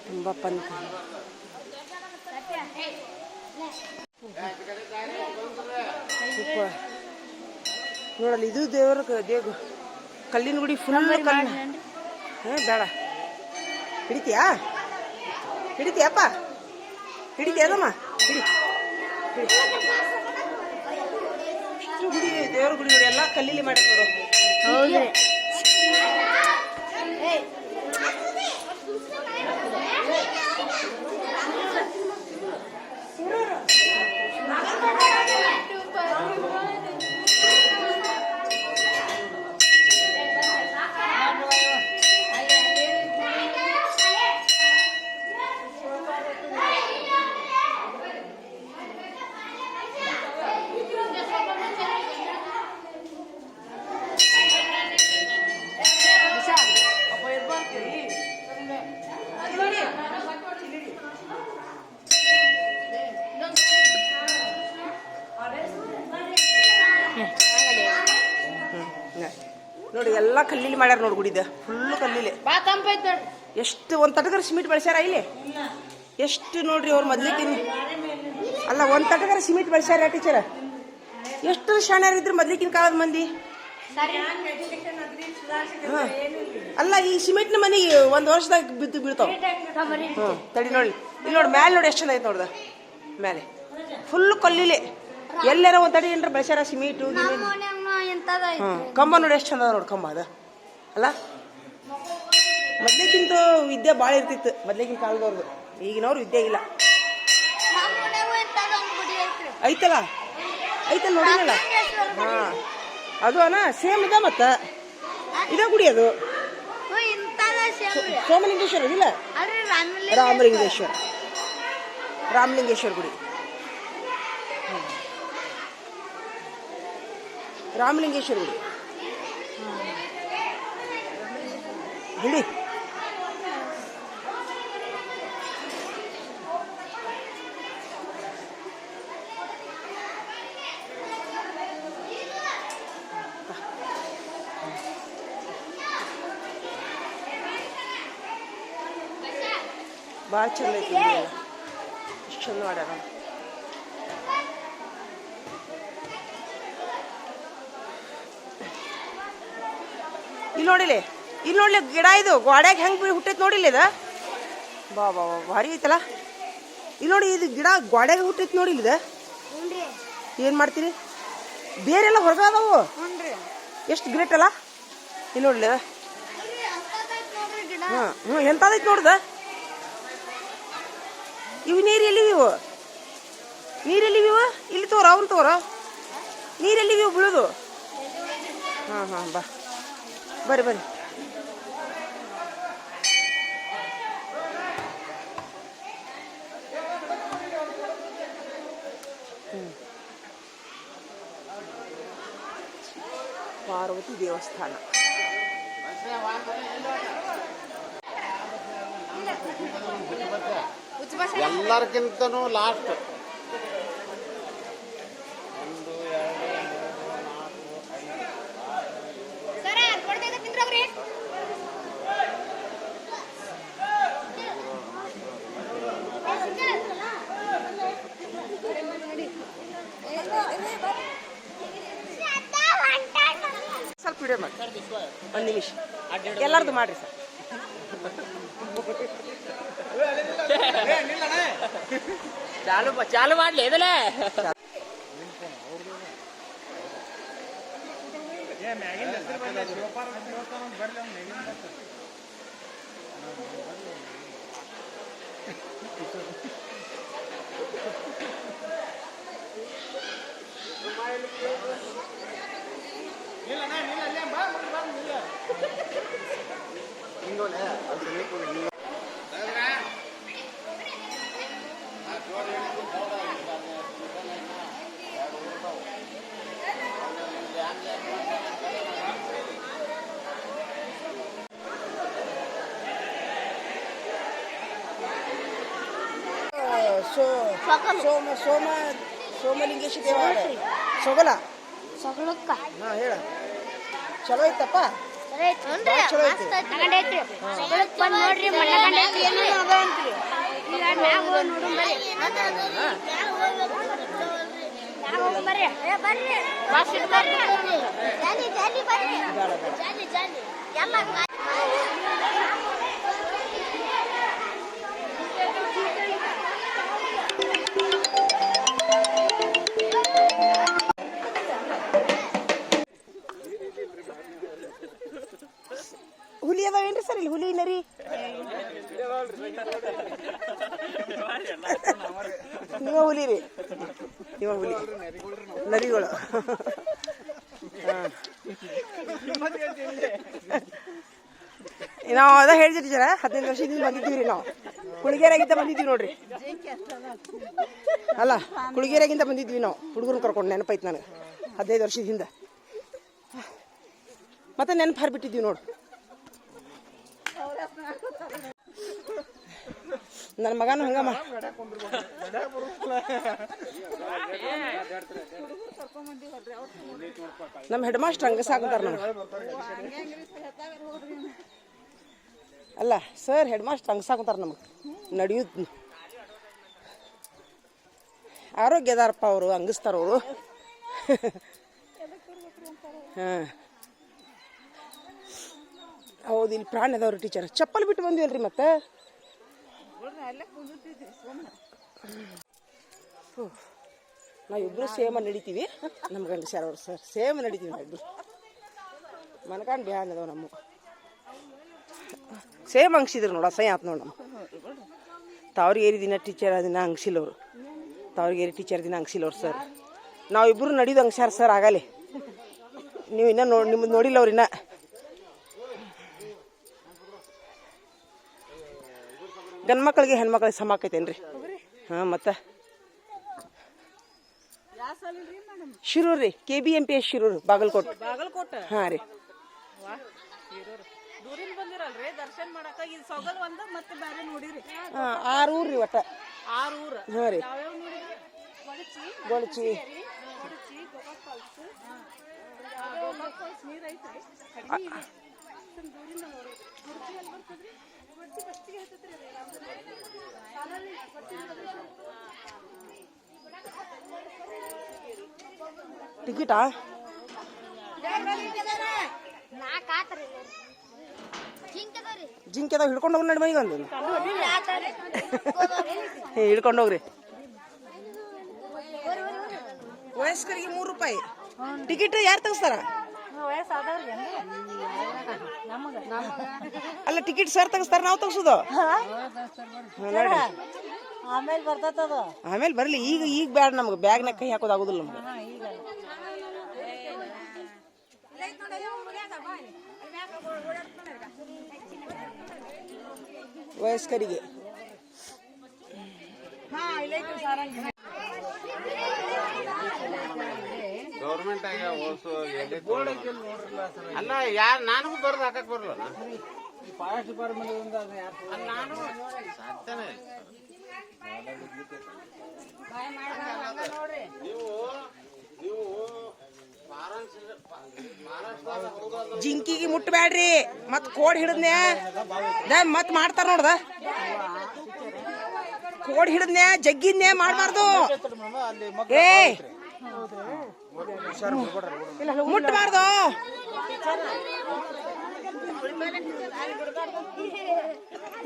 ತುಂಬ ಪಂಕ ಸೂಪರ್ ನೋಡಲ್ಲ ಇದು ದೇವರ ಕಲ್ಲಿನ ಗುಡಿ ಫುಲ್ ಕಲ್ಲು ಬೇಡ ಹಿಡಿತೀಯಪ್ಪ ಹಿಡಿತೀಯಲ್ಲಮ್ಮ ಹಿಡಿ ಗುಡಿ ದೇವ್ರ ಗುಡಿ ನೋಡಿ ಎಲ್ಲ ಕಲ್ಲಿಲಿ ಮಾಡಿ ನೋಡು ಹೌದ್ರಿ ನೋಡಿ ಎಲ್ಲ ಕಲ್ಲಿಲಿ ಮಾಡ್ಯಾರ ನೋಡಿ ಗುಡಿದ ಫುಲ್ಲು ಕಲ್ಲಿಲೆ. ಎಷ್ಟು ಒಂದು ತಟಗರ ಸಿಮೆಂಟ್ ಬೆಳೆಸ್ಯಾರ ಇಲ್ಲಿ. ಎಷ್ಟು ನೋಡ್ರಿ ಅವ್ರು ಮೊದ್ಲಿಕ್ಕಿನ ಅಲ್ಲ ಒಂದು ತಟಗರ ಸಿಮೆಂಟ್ ಬೆಳೆಸ್ಯಾರ ಟೀಚರ್. ಎಷ್ಟು ಶಾಣ್ಯಾರಿದ್ರು ಮೊದ್ಲಿಕ್ಕಿನ ಕಾಲದ ಮಂದಿ. ಅಲ್ಲ ಈ ಸಿಮೆಂಟ್ನ ಮನೆಗೆ ಒಂದು ವರ್ಷದಾಗ ಬಿದ್ದು ಬೀಳ್ತಾವ. ತಡಿ ನೋಡಿ ಇಲ್ಲಿ ನೋಡಿ ಮ್ಯಾಲೆ ನೋಡಿ ಎಷ್ಟು ಚಂದ ಐತೆ ನೋಡ್ದ ಮೇಲೆ ಫುಲ್ ಕಲ್ಲಿಲೆ. ಎಲ್ಲಾರ ಒಂದು ತಡಿ ಏನಾರ ಬೆಳೆಸ್ಯಾರ ಸಿಮೆಂಟು ಕಂಬ ನೋಡಿ ಎಷ್ಟು ಚಂದ ನೋಡಿ ಕಂಬ ಅದ ಅಲ್ಲ. ಮೊದ್ಲಿಕ್ಕಿಂತ ವಿದ್ಯೆ ಭಾಳ ಇರ್ತಿತ್ತು ಮೊದ್ಲಿಗಿನ ಕಾಲದವ್ರದ್ದು. ಈಗಿನವ್ರು ವಿದ್ಯೆ ಇಲ್ಲ. ಐತಲ್ಲ ಐತಲ್ಲ ನೋಡಿನಲ್ಲ. ಹಾಂ ಅದು ಅಣ್ಣ ಸೇಮ್ ಇದೆ ಮತ್ತೆ ಇದೇ ಗುಡಿ ಅದು ಸೋಮಲಿಂಗೇಶ್ವರ ಇಲ್ಲ ರಾಮಲಿಂಗೇಶ್ವರ ರಾಮಲಿಂಗೇಶ್ವರ ಗುಡಿ. ರಾಮಲಿಂಗೇಶ್ವರ ಗುಡಿ ಗುಡಿ ಭಾಳ ಚಂದ ಐತಿ. ಎಷ್ಟು ಚಂದ ಮಾಡ್ಯಾರ. ಇಲ್ಲಿ ನೋಡಿಲಿ ಇಲ್ಲಿ ನೋಡ್ಲಿ ಗಿಡ ಇದು ಗೋಡ್ಯಾಗ ಹೆಂಗೆ ಹುಟ್ಟೈತಿ ನೋಡಿಲ್ಲ ಇದು. ಬಾ ಬಾ ಬಾ ಭಾರಿ ಐತಲ್ಲ. ಇಲ್ಲಿ ನೋಡಿ ಇದು ಗಿಡ ಗೋಡ್ಯಾಗ ಹುಟ್ಟೈತಿ ನೋಡಿಲ್ಲ ಇದು. ಏನು ಮಾಡ್ತೀರಿ ಬೇರೆಲ್ಲ ಹೊರಗದಾವು. ಎಷ್ಟು ಗ್ರೇಟ್ ಅಲ್ಲ. ಇಲ್ಲಿ ನೋಡ್ಲಿ ಹ್ಞೂ ಎಂಥದೈತಿ ನೋಡ್ದ. ಇವು ನೀರು ಎಲ್ಲಿವಿವು ನೀರೆಲ್ಲಿವಿವು ಇಲ್ಲಿ ತೋರ ಅವ್ನು ತೋರ ನೀರೆಲ್ಲಿವಿವು ಬೀಳೋದು. ಹಾಂ ಹಾಂ ಬಾ ಬರ್ರಿ ಬರ್ರಿ. ಪಾರ್ವತಿ ದೇವಸ್ಥಾನ. ಎಲ್ಲರಿಗಿಂತನೂ ಲಾಸ್ಟ್. 1 2 3 4 ಸ್ವಲ್ಪ ವಿಡಿಯೋ ಮಾಡಿ 1 ನಿಮಿಷ ಎಲ್ಲರದು ಮಾಡ್ರಿ ಸರ್. ಚಾಲು ಮಾಡ್ಲಿ ಇದಲ್ಲೇ ಸೋಮಲಿಂಗೇಶ್ವರ ದೇವಾಲಯ ಸೊಗಲ ಹಾಂ ಹೇಳ ಚಲೋ ಐತಪ್ಪ. ಚಲೋ ಐತಿ. ಹುಲಿ ಅದಾವೇನ್ರಿ ಸರ್ ಇಲ್ಲಿ ಹುಲಿ ನರಿ ನೀವ ಹುಲಿ ರೀ ನೀವ ಹುಲಿ ನರಿಗಳು. ನಾವು ಅದ ಹೇಳ್ತೀರಿ ಜರ 15 ವರ್ಷದಿಂದ ಬಂದಿದ್ದೀವಿ ರೀ. ನಾವು ಕುಳಿಗೇರಾಗಿಂತ ಬಂದಿದ್ದೀವಿ ನೋಡ್ರಿ. ಅಲ್ಲ ಕುಳಿಗೇರಾಗಿಂತ ಬಂದಿದ್ವಿ ನಾವು ಹುಡುಗರು ಕರ್ಕೊಂಡು. ನೆನಪೈತಿ ನನಗೆ 15 ವರ್ಷದಿಂದ. ಮತ್ತೆ ನೆನಪು ಹಾರ್ಬಿಟ್ಟಿದ್ವಿ ನೋಡು. ನನ್ನ ಮಗನೂ ಹಂಗಮ್ಮ ನಮ್ಮ ಹೆಡ್ ಮಾಸ್ಟರ್ ಹಂಗ ಸಾಕಂತಾರ ನಮ್ಗೆ ಅಲ್ಲ ಸರ್ ಹೆಡ್ ಮಾಸ್ಟರ್ ಹಂಗ ಸಾಕಂತಾರ ನಮ್ಗೆ ನಡೆಯುದು ಆರೋಗ್ಯದಾರಪ್ಪ ಅವರು ಹಂಗಿಸ್ತಾರ ಅವರು ಹಾಂ ಹೌದು ಇಲ್ಲಿ ಪ್ರಾಣಿ ಅದಾವ್ರಿ ಟೀಚರ್ ಚಪ್ಪಲ್ ಬಿಟ್ಟು ಬಂದಿವಲ್ರಿ ಮತ್ತೆ ನಾವಿಬ್ರು ಸೇಮ ನಡಿತೀವಿ ನಮ್ಮ ಗಂಡಸ್ಯಾರ ಅವ್ರು ಸರ್ ಸೇಮ್ ನಡಿತೀವಿ ನಾವಿಬ್ರು ಮನ್ಕಂಡು ಬ್ಯಾನ್ ಅದಾವ ನಮ್ಮ ಸೇಮ್ ಅಂಗ್ಸಿದ್ರು ನೋಡ ಸೈ ಆತು ನೋಡು ನಮ್ಮ ತಾವ್ರಿಗೇರಿ ದಿನ ಟೀಚರ್ ದಿನ ಅಂಗ್ಸಿಲ್ಲವ್ರು ತಾವ್ರಿಗೇರಿ ಟೀಚರ್ ದಿನ ಅಂಗ್ಸಿಲ್ಲವ್ರು ಸರ್ ನಾವಿಬ್ರು ನಡೀದು ಅಂಗ್ಸ್ಯಾರ ಸರ್ ಆಗಲೇ ನೀವು ಇನ್ನೂ ನಿಮ್ಮದು ನೋಡಿಲ್ಲ ಅವ್ರು ಇನ್ನೂ ಗಂಡು ಮಕ್ಕಳಿಗೆ ಹೆಣ್ಮಕ್ಳಿಗೆ ಸಮ ಆಕೈತೇನ್ರಿ ಹಾಂ ಮತ್ತೆ ಶಿರೂರು ರೀ KBMPS ಶಿರೂರು ಬಾಗಲಕೋಟೆ ಹಾಂ ರೀ ಹಾಂ 6 ಊರು ರೀ ಒಟ್ಟು 6 ಊರು ಹಾಂ ರೀ ಗೊಳಚಿ ಟಿಕೆಟಾ ಜಿಂಕೆ ಅದಾವ ಹಿಡ್ಕೊಂಡು ಹೋಗಿ ನಡಿ ಮನೆಗೆ ಒಂದು ಹಿಡ್ಕೊಂಡು ಹೋಗ್ರಿ ವಯಸ್ಕರಿಗೆ 3 ರೂಪಾಯಿ ಟಿಕೆಟ್ ಯಾರು ತೆಗಿಸ್ತಾರ ಅಲ್ಲ ಟಿಕೆಟ್ ಸರ್ ತೆಗಿಸ್ತಾರ ನಾವು ತೆಗ್ಸೋದು ಆಮೇಲೆ ಬರ್ತದ ಆಮೇಲೆ ಬರ್ಲಿ ಈಗ ಬ್ಯಾಡ ನಮ್ಗೆ ಬ್ಯಾಗ್ನಾಗ ಕೈ ಹಾಕೋದಾಗುದಿಲ್ಲ ನಮ್ಗೆ ವಯಸ್ಕರಿಗೆ ಗೌರ್ಮೆಂಟ್ ಅಲ್ಲ ಯಾರು ನನಗೂ ಬರ್ದು ಹಾಕಕ್ ಬರಲ್ಲ ಫಾರೆಸ್ಟ್ ಡಿಪಾರ್ಟ್ಮೆಂಟ್ ಜಿಂಕಿಗೆ ಮುಟ್ಟಬ್ಯಾಡ್ರಿ ಮತ್ ಕೋಡ್ ಹಿಡಿದ್ನ್ಯಾ ಮತ್ ಮಾಡ್ತಾರ ನೋಡ್ದ ಕೋಡ್ ಹಿಡಿದ್ನ್ಯಾ ಜಗ್ಗಿದ್ನ್ಯಾ ಮಾಡ್ಬಾರ್ದು ಏ ಮುಟ್ಟಬಾರ್ದು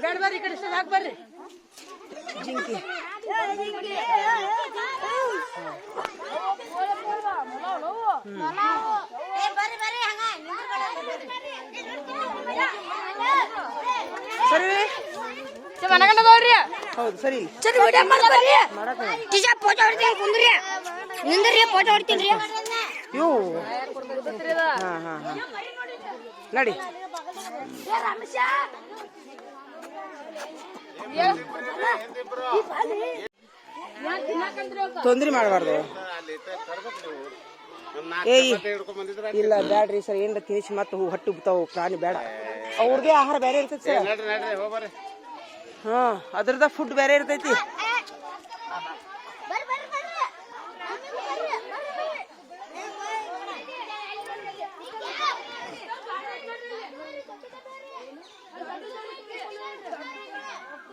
ಬರ್ರಿ ಈ ಕಡೆ ಬರ್ರಿ ಜಿಂಕಿ ಸರಿ ಹೌದು ಸರಿ ಫೋಟೋ ಹೊಡ್ತೀನಿ ಕುಂದ್ರಿ ನಿಂದ್ರಿ ಫೋಟೋ ಹೊಡ್ತೀನಿ ಇವು ಹಾ ಹಾ ಹಾ ನಡಿ ತೊಂದ್ರೆ ಮಾಡಬಾರ್ದು ಇಲ್ಲ ಬ್ಯಾಡ್ರಿ ಸರ್ ಏನ್ರ ತಿನಿಸಿ ಮತ್ತೆ ಹೊಟ್ಟೆ ಉಬ್ತಾವು ಪ್ರಾಣಿ ಬೇಡ ಅವ್ರದೇ ಆಹಾರ ಬೇರೆ ಇರ್ತೈತಿ ಸರ್ ಹಾ ಅದ್ರದ ಫುಡ್ ಬೇರೆ ಇರ್ತೈತಿ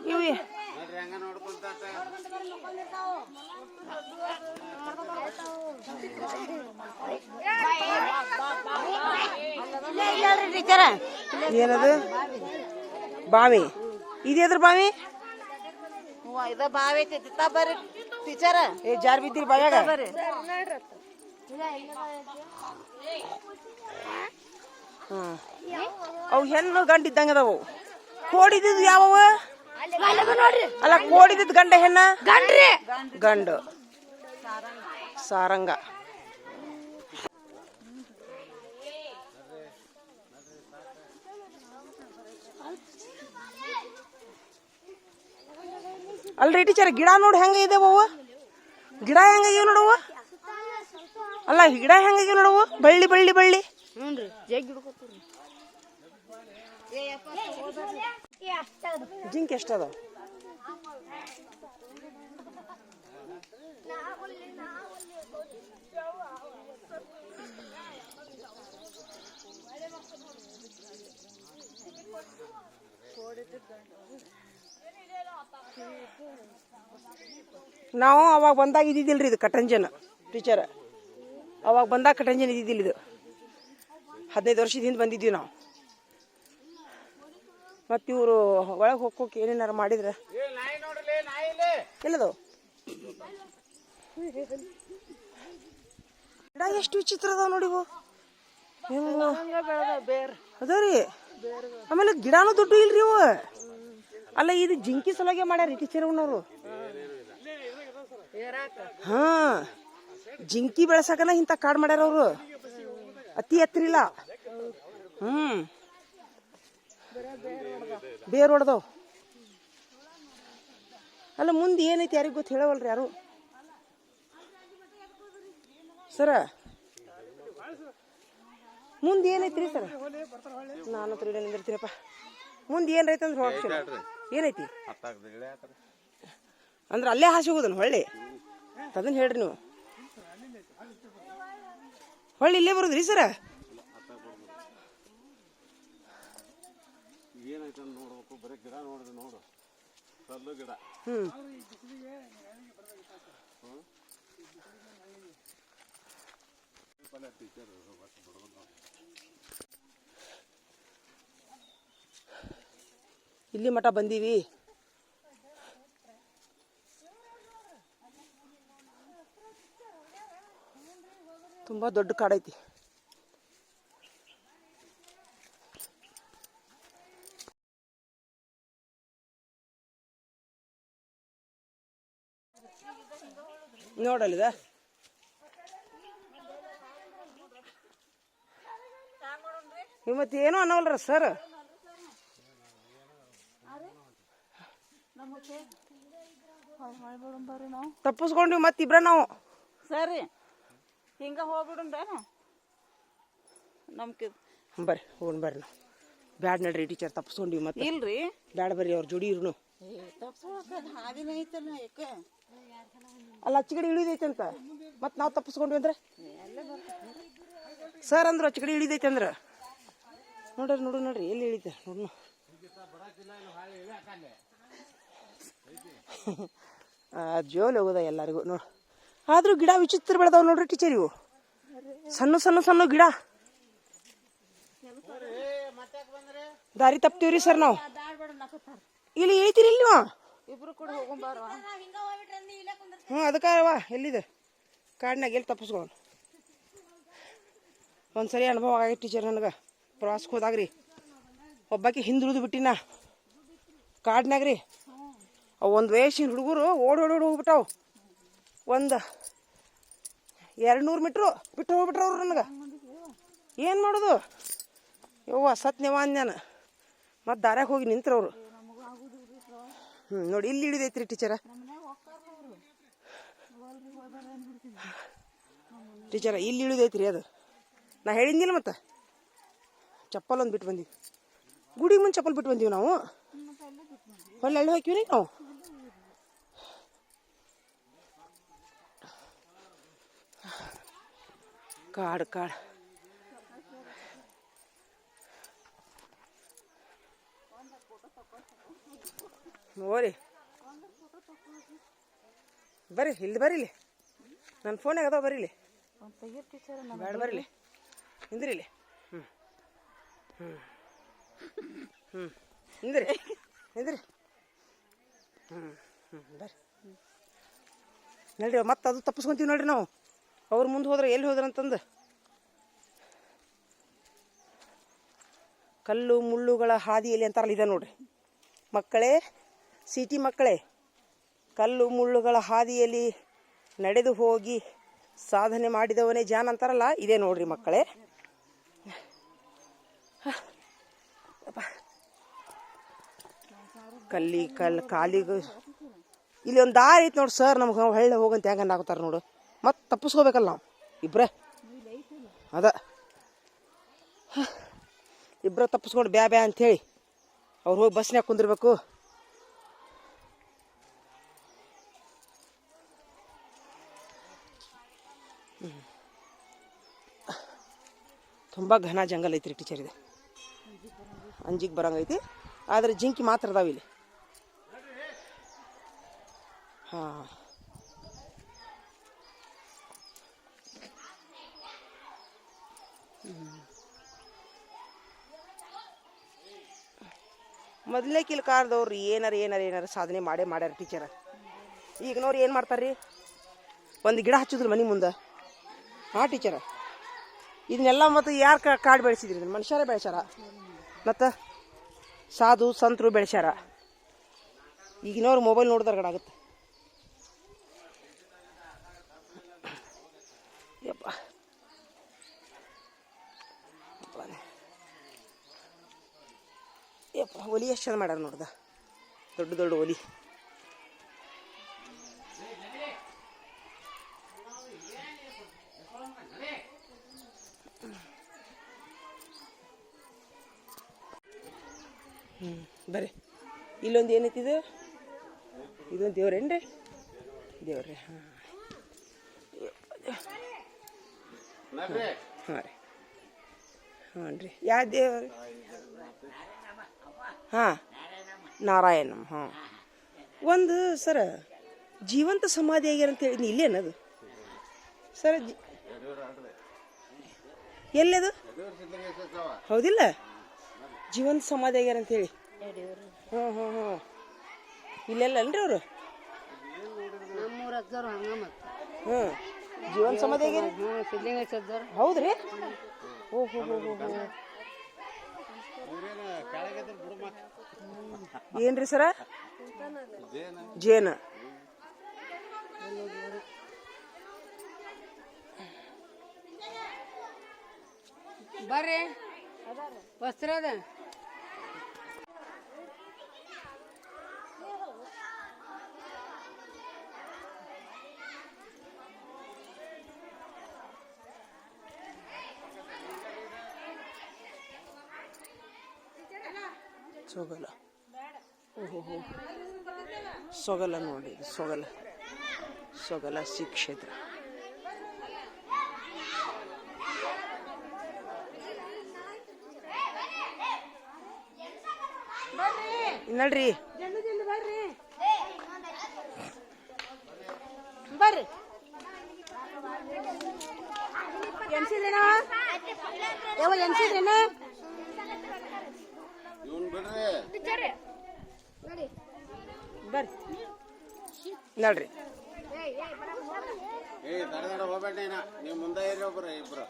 ಇವು ಏನದು ಬಾವಿ ಇದೇದ್ರ ಬಾವಿ ಇದ ಬಾವಿ ಐತಿ ಬರ್ರಿ ಟೀಚರ್ ಏ ಜಾರ್ ಬಿದ್ದಿರಿ ಬಾವ್ಯಾಗ ಅವು ಹೆಣ್ಣು ಗಂಡ ಇದ್ದಂಗ ಅದಾವು ಕೋಡಿದ್ದು ಯಾವವ ಅಲ್ಲ ಕೋಡಿದ್ದು ಗಂಡ ಹೆಣ್ಣ ಗಂಡು ಸಾರಂಗ ಅಲ್ರಿ ಟೀಚರ್ ಗಿಡ ನೋಡಿ ಹೆಂಗ ಇದಾವವು ಗಿಡ ಹೆಂಗಾಗಿವ್ ನೋಡವು ಅಲ್ಲ ಗಿಡ ಹೆಂಗಾಗಿವ್ ನೋಡವು ಬಳ್ಳಿ ಬಳ್ಳಿ ಬಳ್ಳಿ ಜಿಂಕ್ ಎಷ್ಟದ ನಾವು ಅವಾಗ ಬಂದಾಗ ಇದ್ದಿದ್ದಿಲ್ರಿ ಇದು ಕಟಂಜನ್ ಟೀಚರ್. ಅವಾಗ ಬಂದಾಗ ಕಟಂಜನ್ ಇದ್ದಿದ್ದಿಲ್ಲ ಇದು. 15 ವರ್ಷದ ಹಿಂದೆ ಬಂದಿದ್ವಿ ನಾವು. ಮತ್ತು ಇವರು ಒಳಗೆ ಹೋಗೋಕೆ ಏನೇನಾರು ಮಾಡಿದ್ರೆ ಎಲ್ಲದು ಗಿಡ ಎಷ್ಟು ವಿಚಿತ್ರ ಅದಾವ ನೋಡಿ ಇವು. ಅದ ರೀ. ಆಮೇಲೆ ಗಿಡನೂ ದೊಡ್ಡ ಇಲ್ರಿ ಇವು. ಅಲ್ಲ ಇದು ಜಿಂಕಿ ಸಲುವಾಗಿ ಮಾಡ್ಯಾರ ಟೀಚರ್ ಅವ್ನವ್ರು. ಹಾ, ಜಿಂಕಿ ಬೆಳೆಸಕನ ಇಂಥ ಕಾಡು ಮಾಡ್ಯಾರ ಅವರು. ಅತಿ ಎತ್ತರಿಲ್ಲ. ಬೇರ್ ಹೊಡೆದವ್. ಅಲ್ಲ ಮುಂದೆ ಏನೈತಿ ಯಾರಿಗೂ ಗೊತ್ತು ಹೇಳವಲ್ರಿ ಯಾರು. ಸರ ಮುಂದೆ ಏನೈತ್ರಿ ಸರ? ನಾನು ಹತ್ರ ನಿಂದಿರ್ತೀರಪ್ಪ. ಮುಂದೆ ಏನ್ರೈತೆ ಅಂದ್ರೆ ಹೋಗ್ತೀರ. ಏನೈತಿ ಅಂದ್ರೆ ಅಲ್ಲೇ ಹಾಸಿ ಹೋಗೋದನ್ ಹೊಳ್ಳಿ? ಅದನ್ನ ಹೇಳ್ರಿ ನೀವು. ಹೊಳ್ಳಿ ಇಲ್ಲೇ ಬರೋದ್ರಿ ಸರ? ಇಲ್ಲಿ ಮಠ ಬಂದೀವಿ. ತುಂಬಾ ದೊಡ್ಡ ಕಾಡೈತಿ. ನೋಡಲ್ಲಿದ ಮತ್ತೆ ಏನೋ ಅನ್ನವಲ್ರ ಸರ್. ತಪ್ಪಿಸ್ಕೊಂಡ್ವಿ ಮತ್ತೆ ಇಬ್ರ ನಾವು. ಸರಿ ಹಿಂಗ ಹೋಗ್ಬಿಡುಂಬೇನ ನಮ್ಗೆ. ಬರ್ರಿ ಹೋಗೋಣ ಬರ್ರಿ. ನಾವು ಬ್ಯಾಡ್ ನಡ್ರಿ ಟೀಚರ್, ತಪ್ಪಿಸ್ಕೊಂಡ್ವಿ ಮತ್ತೆ. ಇಲ್ರಿ ಬ್ಯಾಡ ಬರ್ರಿ, ಅವ್ರ ಜೋಡಿ ಇರುನು. ಹಾದಿನ ಐತಲ್ಲ ಯಾಕೆ ಅಲ್ಲ ಅಚ್ಚಗಡೆ ಇಳಿದೈತೆ ಅಂತ ಮತ್ತೆ ನಾವು ತಪ್ಪಿಸ್ಕೊಂಡ್ವಿ ಅಂದ್ರೆ ಸರ್ ಅಂದ್ರು ಅಚ್ಚಗಡೆ ಇಳಿದೈತೆ ಅಂದ್ರೆ ನೋಡ್ರಿ. ನೋಡ್ರಿ ಎಲ್ಲಿ ಇಳಿತೆ ನೋಡ್ನು. ಜೋಲಿ ಹೋಗೋದ ಎಲ್ಲರಿಗೂ ನೋಡು. ಆದ್ರೂ ಗಿಡ ವಿಚಿತ್ರ ಬೆಳೆದಾವ್ ನೋಡ್ರಿ ಟೀಚರ್. ಇವು ಸಣ್ಣ ಸಣ್ಣ ಸಣ್ಣ ಗಿಡ. ದಾರಿ ತಪ್ತೀವ್ರಿ ಸರ್ ನಾವು. ಇಲ್ಲಿ ಇಳಿತೀರಿ ಇಲ್ಲಿ ನೀವು? ಇಬ್ರು ಕೂಡ ಹೋಗೊಂಬಾರ. ಅದಕ್ಕೆ ಎಲ್ಲಿದೆ ಕಾಡಿನಾಗ ಎಲ್ಲಿ ತಪ್ಪಿಸ್ಕೊಳ್ಳೋಣ. ಒಂದ್ಸರಿ ಅನುಭವ ಆಗೈತೆ ಟೀಚರ್ ನನಗೆ. ಪ್ರವಾಸಕ್ಕೆ ಹೋದಾಗ್ರಿ ಒಬ್ಬಾಕಿ ಹಿಂದುಳಿದು ಬಿಟ್ಟಿನ ಕಾಡಿನಾಗ ರೀ. ಅವು ಒಂದು ವಯಸ್ಸಿನ ಹುಡುಗರು ಓಡಿ ಹೋಗ್ಬಿಟ್ಟಾವು. ಒಂದು 200 ಮೀಟ್ರು ಬಿಟ್ಟು ಹೋಗ್ಬಿಟ್ರು ಅವ್ರು ನನಗೆ. ಏನು ಮಾಡೋದು ಯವ್ವ, ಸತ್ಯವ ಅಂದ್ಯಾನ. ಮತ್ತು ದಾರ್ಯಾಗ ಹೋಗಿ ನಿಂತ್ರವ್ರು. ನೋಡಿ ಇಲ್ಲಿ ಇಳಿದೈತ್ರಿ ಟೀಚರ. ಟೀಚರ ಇಲ್ಲಿ ಇಳಿದೈತ್ರಿ ಅದು. ನಾ ಹೇಳಿದ್ನಿಲ್ಲ ಮತ್ತೆ. ಚಪ್ಪಲ್ ಒಂದು ಬಿಟ್ಟು ಬಂದೀವಿ. ಗುಡಿಗೆ ಮುಂದೆ ಚಪ್ಪಲ್ ಬಿಟ್ಟು ಬಂದೀವಿ ನಾವು. ಹೊಳ್ಳಿ ಹಾಕಿವ್ರಿ ನಾವು. ಕಾಡು ಕಾಡು. ಓರಿ ಬರ್ರಿ ಇಲ್ಲಿ ಬರ್ರಿ. ಇಲ್ಲಿ ನನ್ನ ಫೋನಾಗ ಅದಾವ ಬರ್ರಿ. ಇಲ್ಲಿ ಬೇಡ ಬರ್ರಿ. ನಿಂದ್ರಿ ಇಲ್ಲಿ. ನಿಂದ್ರಿ ನಿಂದ್ರಿ. ಬರ್ರಿ ನಡ್ರಿ. ಮತ್ತೆ ಅದು ತಪ್ಪಿಸ್ಕೊಂತೀವಿ ನೋಡ್ರಿ ನಾವು. ಅವ್ರ ಮುಂದೆ ಹೋದ್ರೆ ಎಲ್ಲಿ ಹೋದ್ರ ಅಂತಂದು. ಕಲ್ಲು ಮುಳ್ಳುಗಳ ಹಾದಿಯಲ್ಲಿ ಅಂತಾರಲ್ಲ, ಇದೆ ನೋಡ್ರಿ ಮಕ್ಕಳೇ, ಸಿಟಿ ಮಕ್ಕಳೇ. ಕಲ್ಲು ಮುಳ್ಳುಗಳ ಹಾದಿಯಲ್ಲಿ ನಡೆದು ಹೋಗಿ ಸಾಧನೆ ಮಾಡಿದವನೇ ಜಾನ್ ಅಂತಾರಲ್ಲ, ಇದೇ ನೋಡ್ರಿ ಮಕ್ಕಳೇ. ಕಾಲಿಗೆ ಇಲ್ಲಿ ಒಂದು ದಾರಿ ಐತೆ ನೋಡಿ ಸರ್. ನಮ್ಗೆ ಹೊಳ್ಳೆ ಹೋಗಂತ ಹೆಂಗೆ ಅನ್ನಾಕೋತಾರ ನೋಡು. ಮತ್ತೆ ತಪ್ಪಿಸ್ಕೋಬೇಕಲ್ಲ ನಾವು ಇಬ್ರ. ಅದ ಇಬ್ರ ತಪ್ಪಿಸ್ಕೊಂಡು ಬ್ಯಾ ಅಂಥೇಳಿ ಅವ್ರು ಹೋಗಿ ಬಸ್ನ್ಯಾಗ ಕುಂದಿರ್ಬೇಕು. ತುಂಬ ಘನ ಜಂಗಲ್ ಐತ್ರಿ ಟೀಚರ್ ಇದು. ಅಂಜಿಗೆ ಬರಂಗೈತಿ, ಆದರೆ ಜಿಂಕಿ ಮಾತ್ರ ಅದಾವ ಇಲ್ಲಿ. ಹಾಂ, ಮೊದಲೇ ಕಿಲ್ಕಾರ್ದವ್ರು ಏನಾರ ಸಾಧನೆ ಮಾಡ್ಯಾರ ಟೀಚರ್. ಈಗ ನೋಡಿ ಏನು ಮಾಡ್ತಾರ್ರಿ, ಒಂದು ಗಿಡ ಹಚ್ಚಿದ್ರು ಮನೆ ಮುಂದೆ. ಹಾಂ ಟೀಚರ, ಇದನ್ನೆಲ್ಲ ಮತ್ತು ಯಾರು ಕಾಡು ಬೆಳೆಸಿದ್ರಿ? ಇದನ್ನು ಮನುಷ್ಯರೇ ಬೆಳೆಸ್ಯಾರ, ಮತ್ತು ಸಾಧು ಸಂತರು ಬೆಳೆಸ್ಯಾರ. ಈಗಿನವ್ರು ಮೊಬೈಲ್ ನೋಡಿದಾರ್ಗಡಾಗುತ್ತೆ. ಯಪ್ಪ ಯಪ್ಪ, ಒಲಿ ಎಷ್ಟು ಚಂದ ಮಾಡ್ಯಾರ ನೋಡ್ದ, ದೊಡ್ಡ ದೊಡ್ಡ ಒಲಿ. ಬರ್ರಿ, ಇಲ್ಲೊಂದು ಏನೈತಿದು, ಇದೊಂದು ದೇವ್ರೇನ್ರಿ? ದೇವ್ರಿ. ಹಾಂ ಹಾಂ ರೀ, ಹಾಂ ರೀ. ಯಾವ ದೇವ್ರಿ? ಹಾಂ, ನಾರಾಯಣಂ. ಹಾಂ, ಒಂದು ಸರ ಜೀವಂತ ಸಮಾಧಿ ಆಗ್ಯಾರ ಅಂತ ಹೇಳಿ ಇಲ್ಲೇನದು ಸರ್? ಎಲ್ಲದು? ಹೌದಿಲ್ಲ, ಜೀವಂತ ಸಮಾಧಿ ಆಗ್ಯಾರ ಅಂತ ಹೇಳಿ. ಹಾಂ ಹಾಂ ಹಾಂ, ಇಲ್ಲೆಲ್ಲ ಅಲ್ರಿ ಅವರು? ಹ್ಞೂ, ಜೀವಂತ ಸಮಾಧಿ ಆಗ್ಯಾರ. ಹೌದ್ರಿ? ಓಹೋ ಹೋ ಹೋ ಹೋ. ಏನ್ರಿ ಸರ? ಜೇನ. ಬರ್ರಿ, ವಸ್ತ್ರ ಅದ. ಸೊಗಲ. ಓಹೋ ಹೋ, ಸೊಗಲ ನೋಡಿ, ಸೊಗಲ, ಸೊಗಲ ಶ್ರೀ ಕ್ಷೇತ್ರ. ನೋಡ್ರಿ, ಬರ್ರಿ. ಎನ್ಸಿದ್ರೇನ ಯಾವ ಎನ್ಸಿದ್ರೇನ? ಬರ್ರಿ ನೋಡ್ರಿ. ಹೋಗ್ಬೇಡ, ನೀವು ಮುಂದೆ ಇರ್ರಿ, ಒಬ್ರು ಇಬ್ರು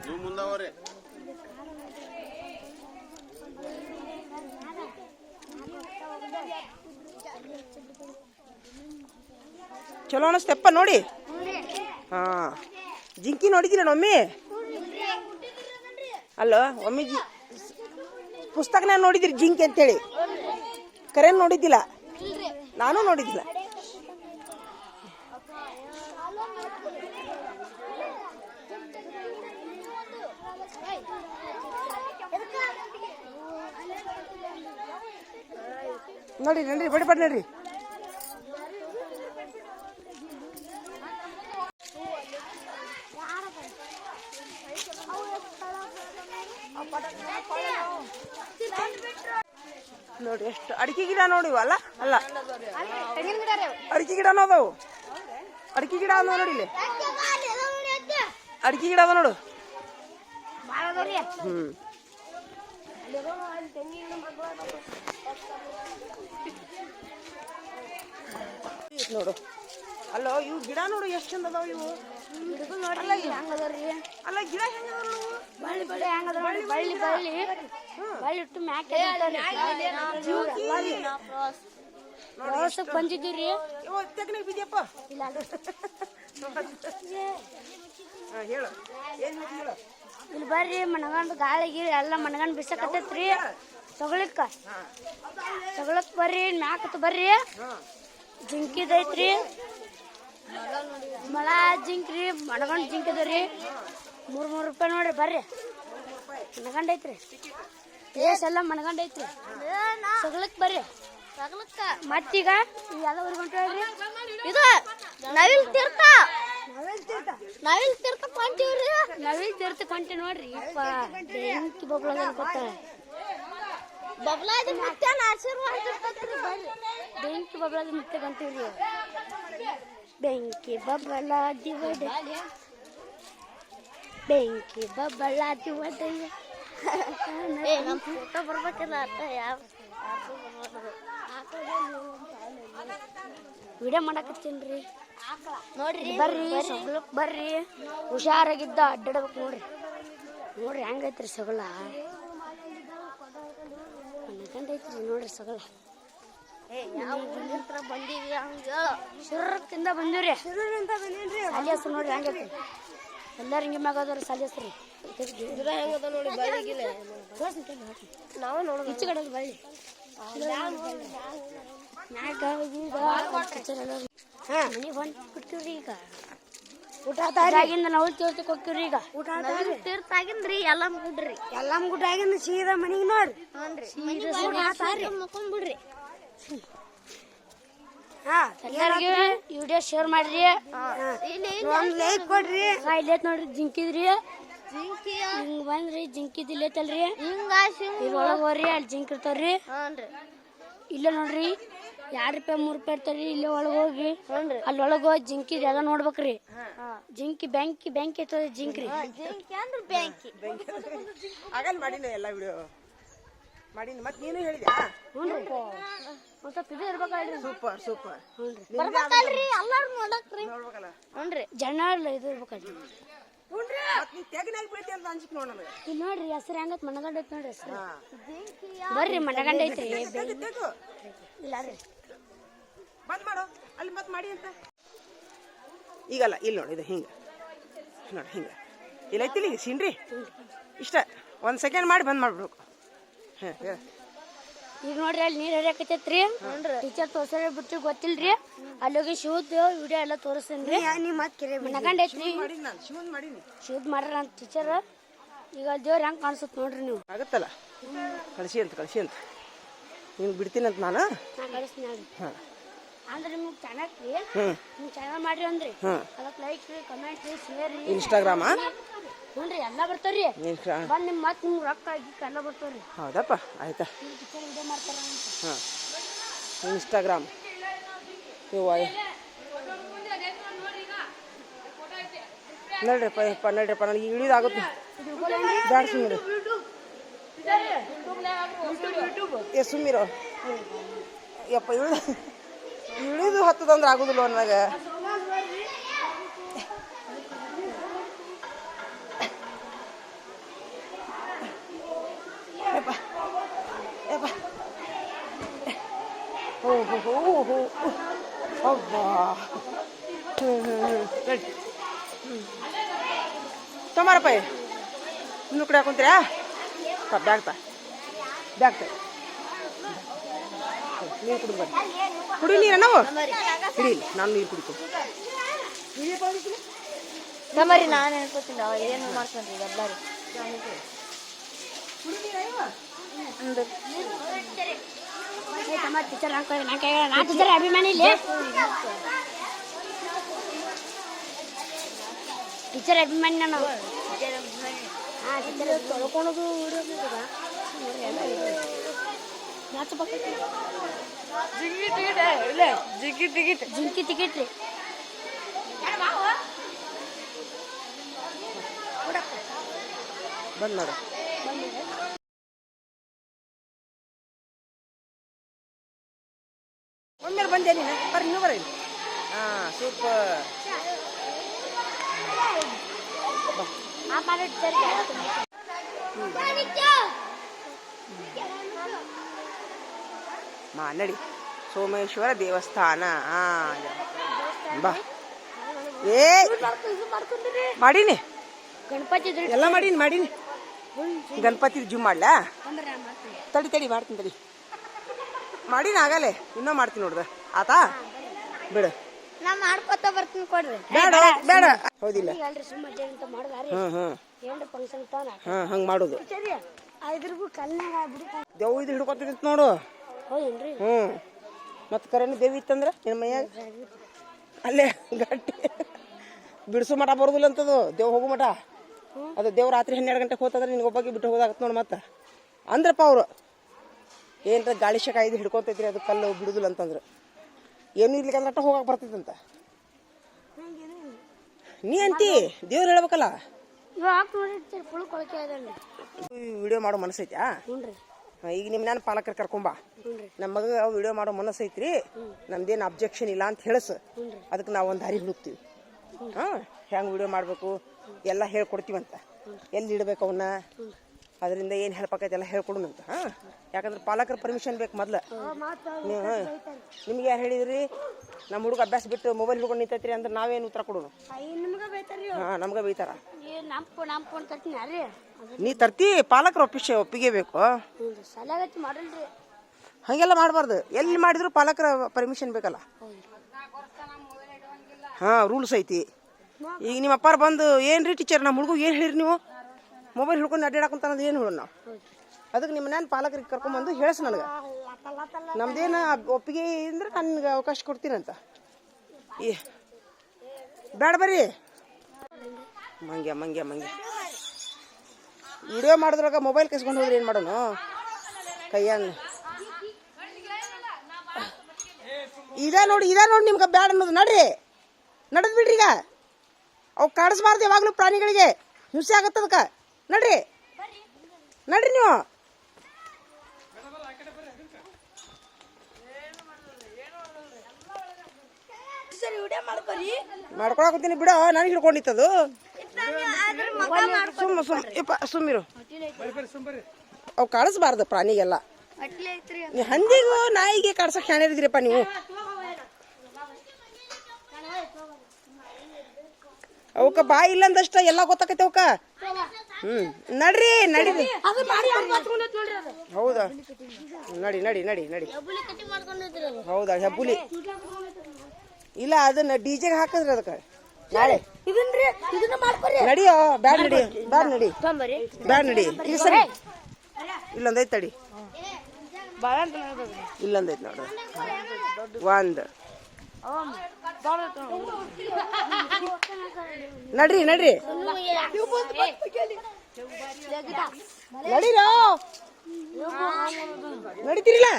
ನೀವು ಮುಂದೆ ಹೋಗ್ರಿ. ಚಲೋ ಅನಿಸ್ತಪ್ಪ ನೋಡಿ. ಹಾಂ, ಜಿಂಕಿ ನೋಡಿದ್ದೀರ ಒಮ್ಮೆ? ಅಲ್ಲ, ಒಮ್ಮೆ ಪುಸ್ತಕನ ನೋಡಿದಿರಿ ಜಿಂಕಿ ಅಂತೇಳಿ, ಕರೆನ್ ನೋಡಿದ್ದಿಲ್ಲ. ನಾನು ನೋಡಿದ್ದಿಲ್ಲ. ನೋಡಿ ನಡ್ರಿ, ಬಡಿ ಬಡಿ ನಡ್ರಿ. ನೋಡಿ ಎಷ್ಟು ಅಡಿಕೆ ಗಿಡ ನೋಡಿವ ಅಲ್ಲ? ಅಲ್ಲ, ಅಡಿಕೆ ಗಿಡ ಅದಾವು. ಅಡಿಕೆ ಗಿಡ ಅದ ನೋಡಿ, ಇಲ್ಲಿ ಅಡಿಕೆ ಗಿಡ ಅದ ನೋಡು. ಹ್ಮ್, ನೋಡು. ಅಲ್ಲ, ಇವು ಗಿಡ ನೋಡು ಎಷ್ಟು ಚಂದ ಅದಾವ ಇವು. ಅಲ್ಲ, ಗಿಡ ಬಂದಿದ್ದೀರಿ ತೆಗ್ನಿಗೆ ಬಿದ್ಯಪ್ಪ. ಹೇಳು, ಏನ್ ಹೇಳು. ಇಲ್ಲಿ ಬರ್ರಿ, ಮನಗಂಡ್ ಗಾಳಿ ಗೀಳಿ ಎಲ್ಲ ಮನಗಂಡ್ ಬಿಸಕತ್ತೈತ್ರಿ. ತಗೊಳಿಕ್ಕ ಬರ್ರಿ, ಮ್ಯಾಕತ್ ಬರ್ರಿ. ಜಿಂಕಿದೈತ್ರಿ, ಮಳ ಜಿಂಕ್ರಿ, ಮನಗಂಡ್ ಜಿಂಕಿದ್ರಿ. 3 ರೂಪಾಯಿ ನೋಡ್ರಿ. ಬರ್ರಿ, ಮನಗಂಡ್ ಐತ್ರಿ, ಎಲ್ಲ ಮನಗಂಡ್ ಐತ್ರಿ. ತಗೊಳಕ್ ಬರ್ರಿ. ಮತ್ತೀಗ ಎಲ್ಲ ಊರಿಗೆ ಹೊಂಟ್ರಿ. ಇದು ನವಿಲ್ ತೀರ್ಥ. ನಾವಿಲ್ ತೀರ್ಥಕೊಂತೀವ್ರಿ ನಾವಿಲ್ ತೀರ್ಥಕೊಂತೀವಿ ನೋಡ್ರಿ ಬೆಂಕಿ ಬಬ್ಲ ಗೊತ್ತ ಬಬ್ಲಾದ ಮತ್ತೆ ಆಶೀರ್ವಾದ ಬರ್ರಿ ಬೆಂಕಿ ಬಬ್ಲಾದ ಮತ್ತೆ ಬಂತೀವ್ರಿ ಬೆಂಕಿ ಬಬ್ಬಲಾದಿ ಒಡೆ ಬೆಂಕಿ ಬಬ್ಬಲಾದಿ ಒಡೆ ನಮ್ಮ ಫೋಟೋ ಬರ್ಬೇಕಲ್ಲ ಅರ್ಥ ಯಾವ ವಿಡಿಯೋ ಮಾಡಕತ್ತೀನ್ರಿ ನೋಡ್ರಿ ಬರ್ರಿ ಬರ್ರಿ ಹುಷಾರಾಗಿದ್ದ ಅಡ್ಡಾಡ್ಬೇಕು ನೋಡ್ರಿ ನೋಡ್ರಿ ಹೆಂಗೈತ್ರಿ ಸಗಲ ಐತ್ರಿ ನೋಡ್ರಿ ಸಗಲ ಬಂದೀವಿ ಶಿರದಿಂದ ಬಂದಿವ್ರಿ ಸಾಲಿ ಹೆಸ್ರು ನೋಡ್ರಿ ಹೆಂಗೈತ್ರಿ ಎಲ್ಲಾರು ಹಿಂಗೆ ಮ್ಯಾಗದವ್ರಿ ಸಾಲಿ ಹೆಸ್ರಿ ಹೆಂಗದ ನೋಡಿ ಬಳ್ಳಿಗಿಲ್ಲ ನಾವು ನೋಡೋದು ಈಚೆ ಕಡೆ ಬಳ್ಳಿ ಮನೆಗೆ ಬಂದ್ಬಿಡ್ತೀವ್ರಿ ಈಗ ಊಟ ಆಗಿಂದ ನಾವು ತೀರ್ಥಕ್ಕೆ ಹೋಗ್ತೀವ್ರಿ ಈಗ ಊಟ ತೀರ್ಥ ಆಗಿನ್ರಿ ಎಲ್ಲಮ್ಮ ಗುಡ್ರಿ ಎಲ್ಲಮ್ಮ ಗುಡ್ಡ ಆಗಿಂದ ಸೀದಾ ಮನೆಗೆ ನೋಡ್ರಿ ಮುಕೊಂಡ್ಬಿಡ್ರಿ ಎಲ್ಲರಿಗೂ ವಿಡಿಯೋ ಶೇರ್ ಮಾಡ್ರಿ ಒಂದ್ ಲೈಕ್ ಕೊಡ್ರಿ ಇಲ್ಲೈತ್ ನೋಡ್ರಿ ಜಿಂಕಿದ್ರಿ ಹಿಂಗ್ ಬಂದ್ರಿ ಜಿಂಕಿದ್ ಇಲ್ಲೈತಲ್ರಿ ಇದ್ರೊಳಗ ಹೋಗ್ರಿ ಅಲ್ಲಿ ಜಿಂಕ್ ಇರ್ತಾವ್ರಿ ಇಲ್ಲ ನೋಡ್ರಿ 2 ರೂಪಾಯಿ 3 ರೂಪಾಯಿ ಇರ್ತಾವ್ರಿ ಇಲ್ಲೇ ಒಳಗ ಹೋಗಿ ಅಲ್ಲಿ ಒಳಗ ಹೋಗಿ ಜಿಂಕಿದ್ ಎಲ್ಲ ನೋಡ್ಬೇಕ್ರಿ ಜಿಂಕಿ ಬ್ಯಾಂಕಿ ಐತದ ಜಿಂಕ್ರಿ ಆಗಲ್ಲ ಮಾಡಿನ ಎಲ್ಲ ವಿಡಿಯೋ ಮಾಡಿನ ಮತ್ ನೀನು ಹೇಳಿದ್ಯಾ ಒಂದ್ ಸ್ವಲ್ಪ ಇದು ಇರ್ಬೇಕಲ್ರಿ ಸೂಪರ್ ಸೂಪರ್ ಬರ್ಬೇಕಲ್ರಿ ಎಲ್ಲಾರು ನೋಡಕ್ರಿ ನೋಡ್ಬೇಕಲ್ಲ ನೋಡ್ರಿ ಜನ ಇದು ಇರ್ಬೇಕಲ್ರಿ ನೀ ತೆಗನಾಗಿ ಬೀಳ್ತಿ ಅಂತ ಅನ್ಸಿಕ್ ನೋಡ ನನಗೆ ಇಲ್ಲಿ ನೋಡ್ರಿ ಹೆಸರು ಹೆಂಗತ್ ಮನಗಂಡ ಐತಿ ನೋಡ್ರಿ ಹೆಸರು ಬರ್ರಿ ಮನಗಂಡ ಐತ್ರಿ ಇಲ್ಲ ರೀ ಬಂದ್ ಮಾಡು ಅಲ್ಲಿ ಮತ್ ಮಾಡಿ ಅಂತ ಈಗಲ್ಲ ಇಲ್ಲಿ ನೋಡಿ ಇದು ಹಿಂಗ ನೋಡಿ ಹಿಂಗ ಇಲ್ಲ ಐತಿಲ್ಲ ಈಗ ಸೀನ್ರಿ ಇಷ್ಟ 1 ಸೆಕೆಂಡ್ ಮಾಡಿ ಬಂದ್ ಮಾಡ್ಬಿಡ್ಬೇಕು ಈಗ ನೋಡ್ರಿ ಅಲ್ಲಿ ನೀರ್ ಹರಿಯಾಕತ್ತೈತ್ರಿ ಟೀಚರ್ ತೋರ್ಸಾರ ಬಿಟ್ಟು ಗೊತ್ತಿಲ್ರಿ ಅಲ್ಲಿ ಹೋಗಿ ಶೂದ್ ವಿಡಿಯೋ ಎಲ್ಲ ತೋರಿಸ್ತೇನ್ರಿ ಮನಗಂಡ ಐತ್ರಿ ಶೂದ್ ಮಾಡ್ರ ಅಂತ ಟೀಚರ್ ಈಗ ದೇವ್ರ ಹೆಂಗ್ ಕಾಣಿಸುತ್ತ ನೋಡ್ರಿ ನೀವು ಆಗತ್ತಲ್ಲ ಕಳಿಸಿ ಅಂತ ನೀನು ಬಿಡ್ತೀನಂತ ನಾನು ಕಳಿಸ್ತೀನಿ ಅಂದ್ರೆ ನಿಮ್ಗೆ ಚಾನಲ್ ರೀ ನಿಮ್ ಚಾನಲ್ ಮಾಡ್ರಿ ಅಂದ್ರಿ ಅದಕ್ಕೆ ಲೈಕ್ ರೀ ಕಮೆಂಟ್ ರೀ ಶೇರ್ ರೀ ಇನ್ಸ್ಟಾಗ್ರಾಮ ನೋಡ್ರಿ ಎಲ್ಲ ಬರ್ತಾವ್ರಿ ಬಂದ್ ನಿಮ್ ಮತ್ ನಿಮ್ಗೆ ರೊಕ್ಕ ಎಲ್ಲ ಬರ್ತಾವ್ರಿ ಹೌದಪ್ಪ ಆಯ್ತಾ ವಿಡಿಯೋ ಮಾಡ್ತಾರ ಇನ್ಸ್ಟಾಗ್ರಾಮ್ ನಡ್ರಿಪ್ಪ ನನಗೆ ಇಳಿದಾಗುತ್ತೆ ಬ್ಯಾಡ ಸುಮ್ಮನೆ ಸುಮ್ಮಿರೋ ಯಪ್ಪ ಇಳಿದು ಹತ್ತದಂದ್ರೆ ಆಗುದಿಲ್ಲ ನನಗೆ ತೊಂಬಾರಪ್ಪ ಇನ್ನು ಕಡೆ ಹಾಕೊಂತೀರಾ ಬ್ಯಾಗ್ ನೀರು ಕುಡಿದು ಬನ್ನಿ ಕುಡಿ ನೀರ ನಾವು ಹಿಡೀಲಿ ನಾನು ನೀರು ಕುಡಿತೀನಿ ನಮ್ಮರಿ ನಾನು ಹೇಳ್ಕೊತೀನಿ ಇದೇನು ಮಾಡ್ಕೊಂಡ್ರಿ ಎಲ್ಲರೂ ಟೀಚರ್ ಅಭಿಮಾನಿ ಇಲ್ಲಿ ಟೀಚರ್ ಅಭಿಮಾನಿ ನಾನು ತೊಳ್ಕೊಳೋದು ಜಿಂಕಿ ಟಿಕೆಟ್ ರೀ ಬಂದ್ ನೋಡು ಒಮ್ಮೆ ಬಂದೆ ನೀನು ಬರ್ರಿ ನೀವು ಬರ್ರಿ ಸೂಪರ್ ನಡಿ ಸೋಮೇಶ್ವರ ದೇವಸ್ಥಾನ ಬಾ ಏ ಮಾಡೀನಿ ಗಣಪತಿ ಎಲ್ಲ ಮಾಡೀನಿ ಗಣಪತಿ ಜೂಮ್ ಮಾಡ್ಲಾ ತಡಿ ಮಾಡ್ತೀನಿ ತಡಿ ಮಾಡೀನಿ ಆಗಲೇ ಇನ್ನೂ ಮಾಡ್ತೀನಿ ನೋಡ್ದ ಆತಾ ಬಿಡು ನಾ ಮಾಡ್ಕೊತ ಬರ್ತೀನಿ ಕೊಡ್ರಿ ಬೇಡ ಹೌದಿಲ್ಲ ಹಂಗ್ ಮಾಡೋದು ದೇವ್ ಇದು ಹಿಡ್ಕೊತಿದ್ದ ನೋಡು ಮತ್ ಕರೆನ ದೇವಿ ಇತ್ತಂದ್ರ ನಿನ್ನ ಮೈಯಾಗ ಅಲ್ಲೇ ಗಟ್ಟಿ ಬಿಡಿಸೋ ಮಠ ಬರೋದಿಲ್ಲ ಅಂತದು ದೇವ್ ಹೋಗೋ ಮಠ ಅದು ದೇವ್ ರಾತ್ರಿ 12 ಗಂಟೆಗೆ ಹೋತಂದ್ರೆ ನಿನ್ಗೆ ಒಬ್ಬಾಗಿ ಬಿಟ್ಟು ಹೋಗೋದಾಗತ್ತೆ ನೋಡಿ ಮತ್ತೆ ಅಂದ್ರಪ್ಪ ಅವರು ಏನ್ರ ಗಾಳಿ ಶಕ ಇದು ಹಿಡ್ಕೊತೈತ್ರಿ ಅದು ಕಲ್ಲು ಬಿಡುದಿಲ್ಲ ಅಂತಂದ್ರೆ ಏನು ಇರ್ಲಿಕ್ಕೆ ಅಂದ್ರೆ ಅಟ್ಟ ಹೋಗಕ್ಕೆ ಬರ್ತೈತಂತ ನೀ ಅಂತಿ ದೇವ್ರು ಹೇಳ್ಬೇಕಲ್ಲ ವಿಡಿಯೋ ಮಾಡೋ ಮನಸ್ಸೈತ್ಯಾ ಈಗ ನಿಮ್ಮ ನಾನು ಪಾಲಕರು ಕರ್ಕೊಂಬ ನಮ್ಮ ಮಗ ವಿಡಿಯೋ ಮಾಡೋ ಮನಸ್ಸೈತ್ರಿ ನಮ್ದೇನು ಅಬ್ಜೆಕ್ಷನ್ ಇಲ್ಲ ಅಂತ ಹೇಳಸ್ ಅದಕ್ಕೆ ನಾವು ಒಂದು ದಾರಿ ಹುಡುಕ್ತೀವಿ ಹಾಂ ಹೆಂಗೆ ವಿಡಿಯೋ ಮಾಡಬೇಕು ಎಲ್ಲ ಹೇಳ್ಕೊಡ್ತೀವಂತ ಎಲ್ಲಿ ಇಡಬೇಕು ಅವನ್ನ ಅದರಿಂದ ಏನು ಹೇಳ್ಬೇಕೈತೆ ಎಲ್ಲ ಹೇಳ್ಕೊಡುನಂತ ಹಾಂ ಯಾಕಂದ್ರೆ ಪಾಲಕರ ಪರ್ಮಿಷನ್ ಬೇಕು ಮೊದ್ಲು ನೀವು ನಿಮ್ಗೆ ಯಾರು ಹೇಳಿದ್ರಿ ನಮ್ಮ ಹುಡುಗ ಅಭ್ಯಾಸ ಬಿಟ್ಟು ಮೊಬೈಲ್ ಹಿಡ್ಕೊಂಡು ನಿಂತೈತ್ರಿ ಅಂದ್ರೆ ನಾವೇನು ಉತ್ತರ ಕೊಡೋನು ಹಾಂ ನಮ್ಗೆ ಬೈತಾರ ನೀ ತರ್ತಿ ಪಾಲಕರ ಒಪ್ಪಿಗೆ ಬೇಕು ಹಾಗೆಲ್ಲ ಮಾಡಬಾರ್ದು ಎಲ್ಲಿ ಮಾಡಿದ್ರು ಪಾಲಕರ ಪರ್ಮಿಷನ್ ಬೇಕಲ್ಲ ಹಾಂ ರೂಲ್ಸ್ ಐತಿ ಈಗ ನಿಮ್ಮ ಅಪ್ಪಾರು ಬಂದು ಏನ್ರಿ ಟೀಚರ್ ನಮ್ಮ ಹುಡುಗ ಏನು ಹೇಳಿರಿ ನೀವು ಮೊಬೈಲ್ ಹಿಡ್ಕೊಂಡು ಅಡ್ಡಾಡಕ್ಕಂತ ಅನ್ನೋದು ಏನು ಹೇಳೋಣ ನಾವು ಅದಕ್ಕೆ ನಿಮ್ಮ ನಾನು ಪಾಲಕರಿಗೆ ಕರ್ಕೊಂಬಂದು ಹೇಳಸ್ ನನಗೆ ನಮ್ದೇನು ಒಪ್ಪಿಗೆ ಅಂದ್ರೆ ನನಗೆ ಅವಕಾಶ ಕೊಡ್ತೀನಂತ ಬೇಡ ಬರ್ರಿ ಮಂಗ್ಯ ವಿಡಿಯೋ ಮಾಡಿದ್ರಾಗ ಮೊಬೈಲ್ ಕಸ್ಕೊಂಡು ಹೋದ್ರೆ ಏನು ಮಾಡೋಣ ಕೈಯಂಗ ಇದ ನೋಡಿ ನಿಮ್ಗೆ ಬ್ಯಾಡ ಅನ್ನೋದು ನಡ್ರಿ ನಡೆದ್ ಬಿಡ್ರಿ ಈಗ ಅವು ಕಾಡಿಸ್ಬಾರ್ದು ಯಾವಾಗಲೂ ಪ್ರಾಣಿಗಳಿಗೆ ಹಿಂಸೆ ಆಗತ್ತೆ ಅದಕ್ಕೆ ನಡ್ರಿ ನೀವು ಮಾಡ್ಕೊಳಕತ್ತೀನಿ ಬಿಡ ನಾನು ಹಿಡ್ಕೊಂಡಿತ್ತದು ಸುಮ್ಮಿರು ಅವು ಕಾಡಿಸ್ಬಾರ್ದು ಪ್ರಾಣಿಗೆಲ್ಲ ಹಂದಿಗೂ ನಾಯಿಗೆ ಕಾಡ್ಸಕ್ ಶಾಣಿರಿದ್ರಿಪ್ಪ ನೀವು ಅವಕ್ಕ ಬಾಯಿ ಇಲ್ಲ ಅಂದಷ್ಟ ಎಲ್ಲ ಗೊತ್ತಾಕೈತೆ ಅವಕ್ಕ ನಡ್ರಿ ಹೌದಾ ನಡಿ ಹೌದಾ ಹೆಬ್ಬುಲಿ ಇಲ್ಲ ಅದನ್ನ ಡಿಜೆಗೆ ಹಾಕಿದ್ರಿ ಅದಕ್ಕೆ ನಾಳೆ ನಡಿಯೋ ಬ್ಯಾಡ್ ನಡಿ ಈಗ ಸರಿ ಇಲ್ಲೊಂದೈತ್ ತಡಿ ಇಲ್ಲೊಂದೈತ್ ನೋಡು ಒಂದು ನಡ್ರಿ ನಡೀರೋ ನಡಿತೀರಿಲ್ಲ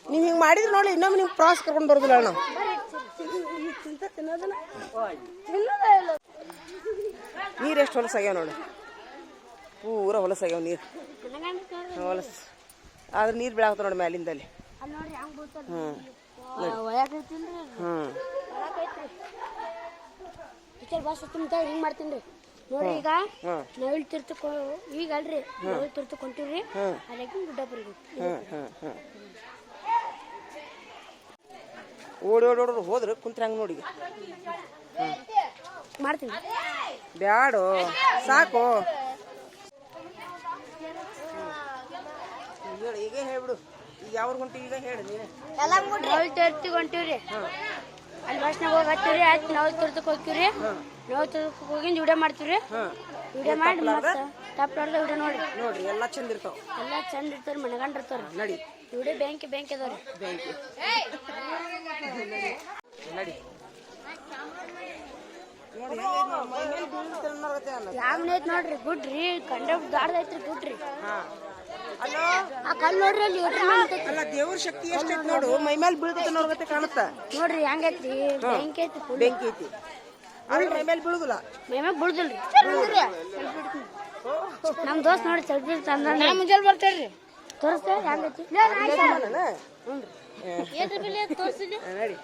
ನೀವ್ ಹಿಂಗ್ ಮಾಡಿದ್ರೆ ನೋಡಿ ಇನ್ನೊಮ್ಮೆ ನಿಮ್ಗೆ ಪ್ರವಾಸ ಕರ್ಕೊಂಡು ಬರೋದಿಲ್ಲ ನಾವು ನೀರು ಎಷ್ಟು ಹೊಲಸಾಗ್ಯಾವ ನೋಡಿ ಪೂರ ಹೊಲಸಾಗ್ಯಾವ ನೀರು ಹೊಲಸ ಆದ್ರೆ ನೀರು ಬೀಳಾಗ್ತಾವ ನೋಡಿ ಮ್ಯಾಲಿಂದಲ್ಲಿ ಹಿಂಗ್ ಮಾಡ್ತೀನಿ ನೋಡ್ರಿ ಈಗ ನವಿಲ್ ತಿರ್ತಕ್ ಈಗ ಅಲ್ರಿ ನವಿಲ್ ತಿರ್ತಕ್ ಹೊಂಟಿವ್ರಿ ಅಲ್ಲಿಗೆ ಗುಡ್ಡ ಬರೀ ಓಡಿ ಹೋದ್ರೆ ಕುಂತ್ರೆ ಹಂಗೆ ನೋಡಿ ಮಾಡ್ತೀನಿ ಬ್ಯಾಡೋ ಸಾಕು ಹೇಳು ಈಗ ಹೇಳ್ಬಿಡು ಈಗ ಯಾವ್ದು ಹೊಂಟಿವಿ ಈಗ ಹೇಳು ನೀನು ನವಿಲ್ ತಿರ್ತಕ್ ಹೊಂಟಿವ್ರಿ ಅಲ್ಲಿ ಬಸ್ನಾಗ ಹೋಗಿ ಹತ್ತಿವ್ರಿ ಆಯ್ತು ನವಿಲ್ ತಿರ್ತಕ್ ಹೋಗ್ತೀವ್ರಿ ನವಿಲ್ ತಿರ್ತಕ್ ಹೋಗಿ ವಿಡಿಯೋ ಮಾಡ್ತೀವ್ರಿ ವಿಡಿಯೋ ಮಾಡಿ ತಪ್ಪಾಡ್ದ ವಿಡಿಯೋ ನೋಡ್ರಿ ಎಲ್ಲ ಚಂದ ಇರ್ತಾವ ಎಲ್ಲ ಚಂದ ಇರ್ತಾರ ಮನಗಂಡಿರ್ತಾರ ನಡಿ ವಿಡಿಯೋ ಬ್ಯಾಂಕ್ ಅದಾವ್ರಿ ನಡಿ ಯಾವನೈತ್ ನೋಡ್ರಿ ಗುಡ್ರಿ ಕಂಡ ದಾಡ್ದೈತ್ರಿ ಗುಡ್ರಿ ಆ ಕಲ್ ನೋಡ್ರಿ ಅಲ್ಲಿ ಅಲ್ಲ ದೇವ್ರ ಶಕ್ತಿ ಎಷ್ಟೈತಿ ನೋಡು ಮೈ ಮೇಲೆ ಬೀಳ್ತೈತೆ ನೋಡ್ಗತ್ತೆ ಕಾಣುತ್ತ ನೋಡ್ರಿ ಹೆಂಗೈತ್ರಿ ಬೆಂಕಿ ಐತಿ ಆದ್ರೆ ಮೈ ಮೇಲೆ ಬೀಳುದಿಲ್ಲ ಮೈ ಮ್ಯಾಗ ಬೀಳುದಿಲ್ರಿ ನಮ್ ದೋಸ್ತ್ ನೋಡಿ ಸೆಲ್ಫಿ ತಂದ ಮುಂಜಾನೆ ಬರ್ತೇವ್ರಿ ತೋರಿಸ್ತೇವೆ ಹೆಂಗೈತಿ ನಡಿ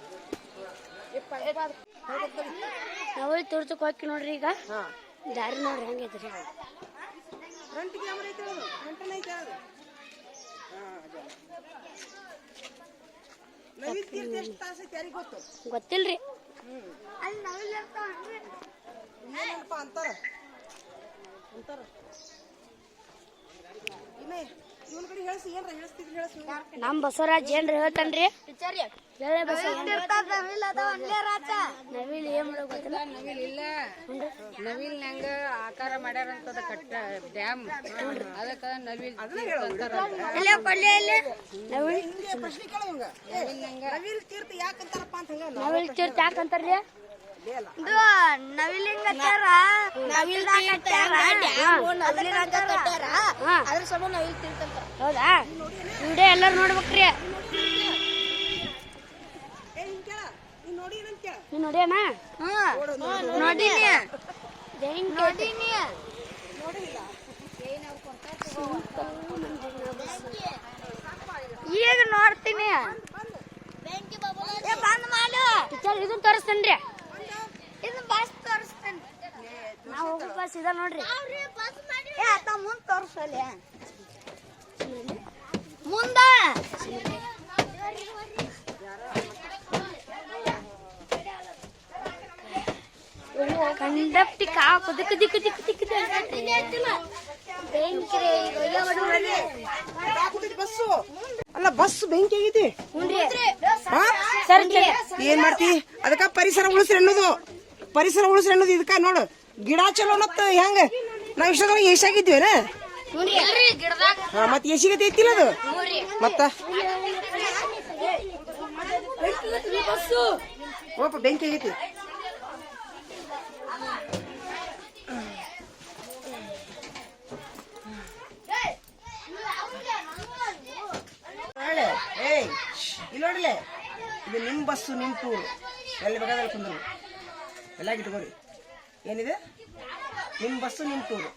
ನಾವು ತೋರ್ಸಕ್ ಹೋಗಿ ನೋಡ್ರಿ ಈಗ ದಾರಿ ನೋಡ್ರಿ ಹೆಂಗೈತ್ರಿ ಗೊತ್ತಿಲ್ರಿ ಇವನ್ ಕಡೆ ಹೇಳ್ಸಿ ಏನ್ರ ಹೇಳಿಸ್ತಿದ್ರಿ ಹೇಳ್ಸಿ ನಮ್ ಬಸವರಾಜ್ ಏನ್ರಿ ಹೇಳ್ತಾನ್ರಿ ನವಿಲ್ ಏನ್ ಮಾಡೋ ಗೊತ್ತಿಲ್ಲ. ನವಿಲ್ನಂಗ ಆಕಾರ ಮಾಡ್ಯಾರಂತದ ಕಟ್ಟ ಡ್ಯಾಮ್ ಅದಕ್ಕ ನವಿಲ್ ಇಲ್ಲೇ ಕೊಡ್ಲಿ ಇಲ್ಲಿ ನವಿಲ್ ಹಿಂಗೆ ಪ್ರಶ್ನೆ ಕೇಳ ಇವಂಗ ನವಿಲ್ ತೀರ್ಥ ಯಾಕಂತಾರಪ್ಪ ಅಂತ ಹಂಗ ನವಿಲ್ ತೀರ್ಥ ಯಾಕಂತಾರ್ರಿ? ನವಿಲಿಂಗತ್ತಾರ ಅದ್ರ ಸಮ ನವಿಲ್ ತೀರ್ಥ ಅಂತ. ಹೌದಾ? ವಿಡಿಯೋ ಎಲ್ಲರೂ ನೋಡ್ಬೇಕ್ರಿ. ನೀನ್ ನೋಡ್ಯಾನ? ನೋಡಿನಿ. ಈಗ ನೋಡ್ತೀನಿ. ಇದನ್ನ ತೋರಿಸ್ತೇನ್ರಿ. ಇದು ಬಸ್ ತೋರಿಸ್ತೇನೆ. ನಾವು ಹೋಗೋ ಬಸ್ ಇದ ನೋಡ್ರಿ. ಮುಂದ್ ತೋರಿಸಲ್ಲ ಮುಂದ ಕಂಡಪ್ಟಿ ಕಾಕು ದಿಕ್ಕು ದಿಕ್ಕು ದಿಕ್ಕು ದಿಕ್ಕು ಬಸ್ಸು ಅಲ್ಲ ಬಸ್ ಬೆಂಕಿ ಆಗೈತಿ ಏನ್ ಮಾಡ್ತಿ ಅದಕ್ಕ ಪರಿಸರ ಉಳಿಸ್ರಿ ಅನ್ನೋದು ಪರಿಸರ ಉಳಿಸ್ರಿ ಅನ್ನೋದು ಇದಕ್ಕ ನೋಡು ಗಿಡ ಚಲೋ ಅನ್ನತ್ ಹೆಂಗ ನಾವ್ ಇಷ್ಟೊಂದು ಎಷ್ಟಾಗಿದ್ವೇನ ಮತ್ ಎಸಿಗತಿ ಐತಿಲ್ಲ ಅದು ಮತ್ತ ಓಪ ಬೆಂಕಿ ಆಗೈತಿ ಇಲ್ಲಿ ನೋಡ್ಲೆ ಇದು ನಿಮ್ ಬಸ್ಸು ನಿಮ್ ಟೂರ್ ಎಲ್ಲಿ ಬೇಕಾದ್ರೆ ಕುಂದ್ರು ಎಲ್ಲ ಇಟ್ಕೋರಿ ಏನಿದೆ ನಿಮ್ ಬಸ್ಸು ನಿಮ್ ಟೂರ್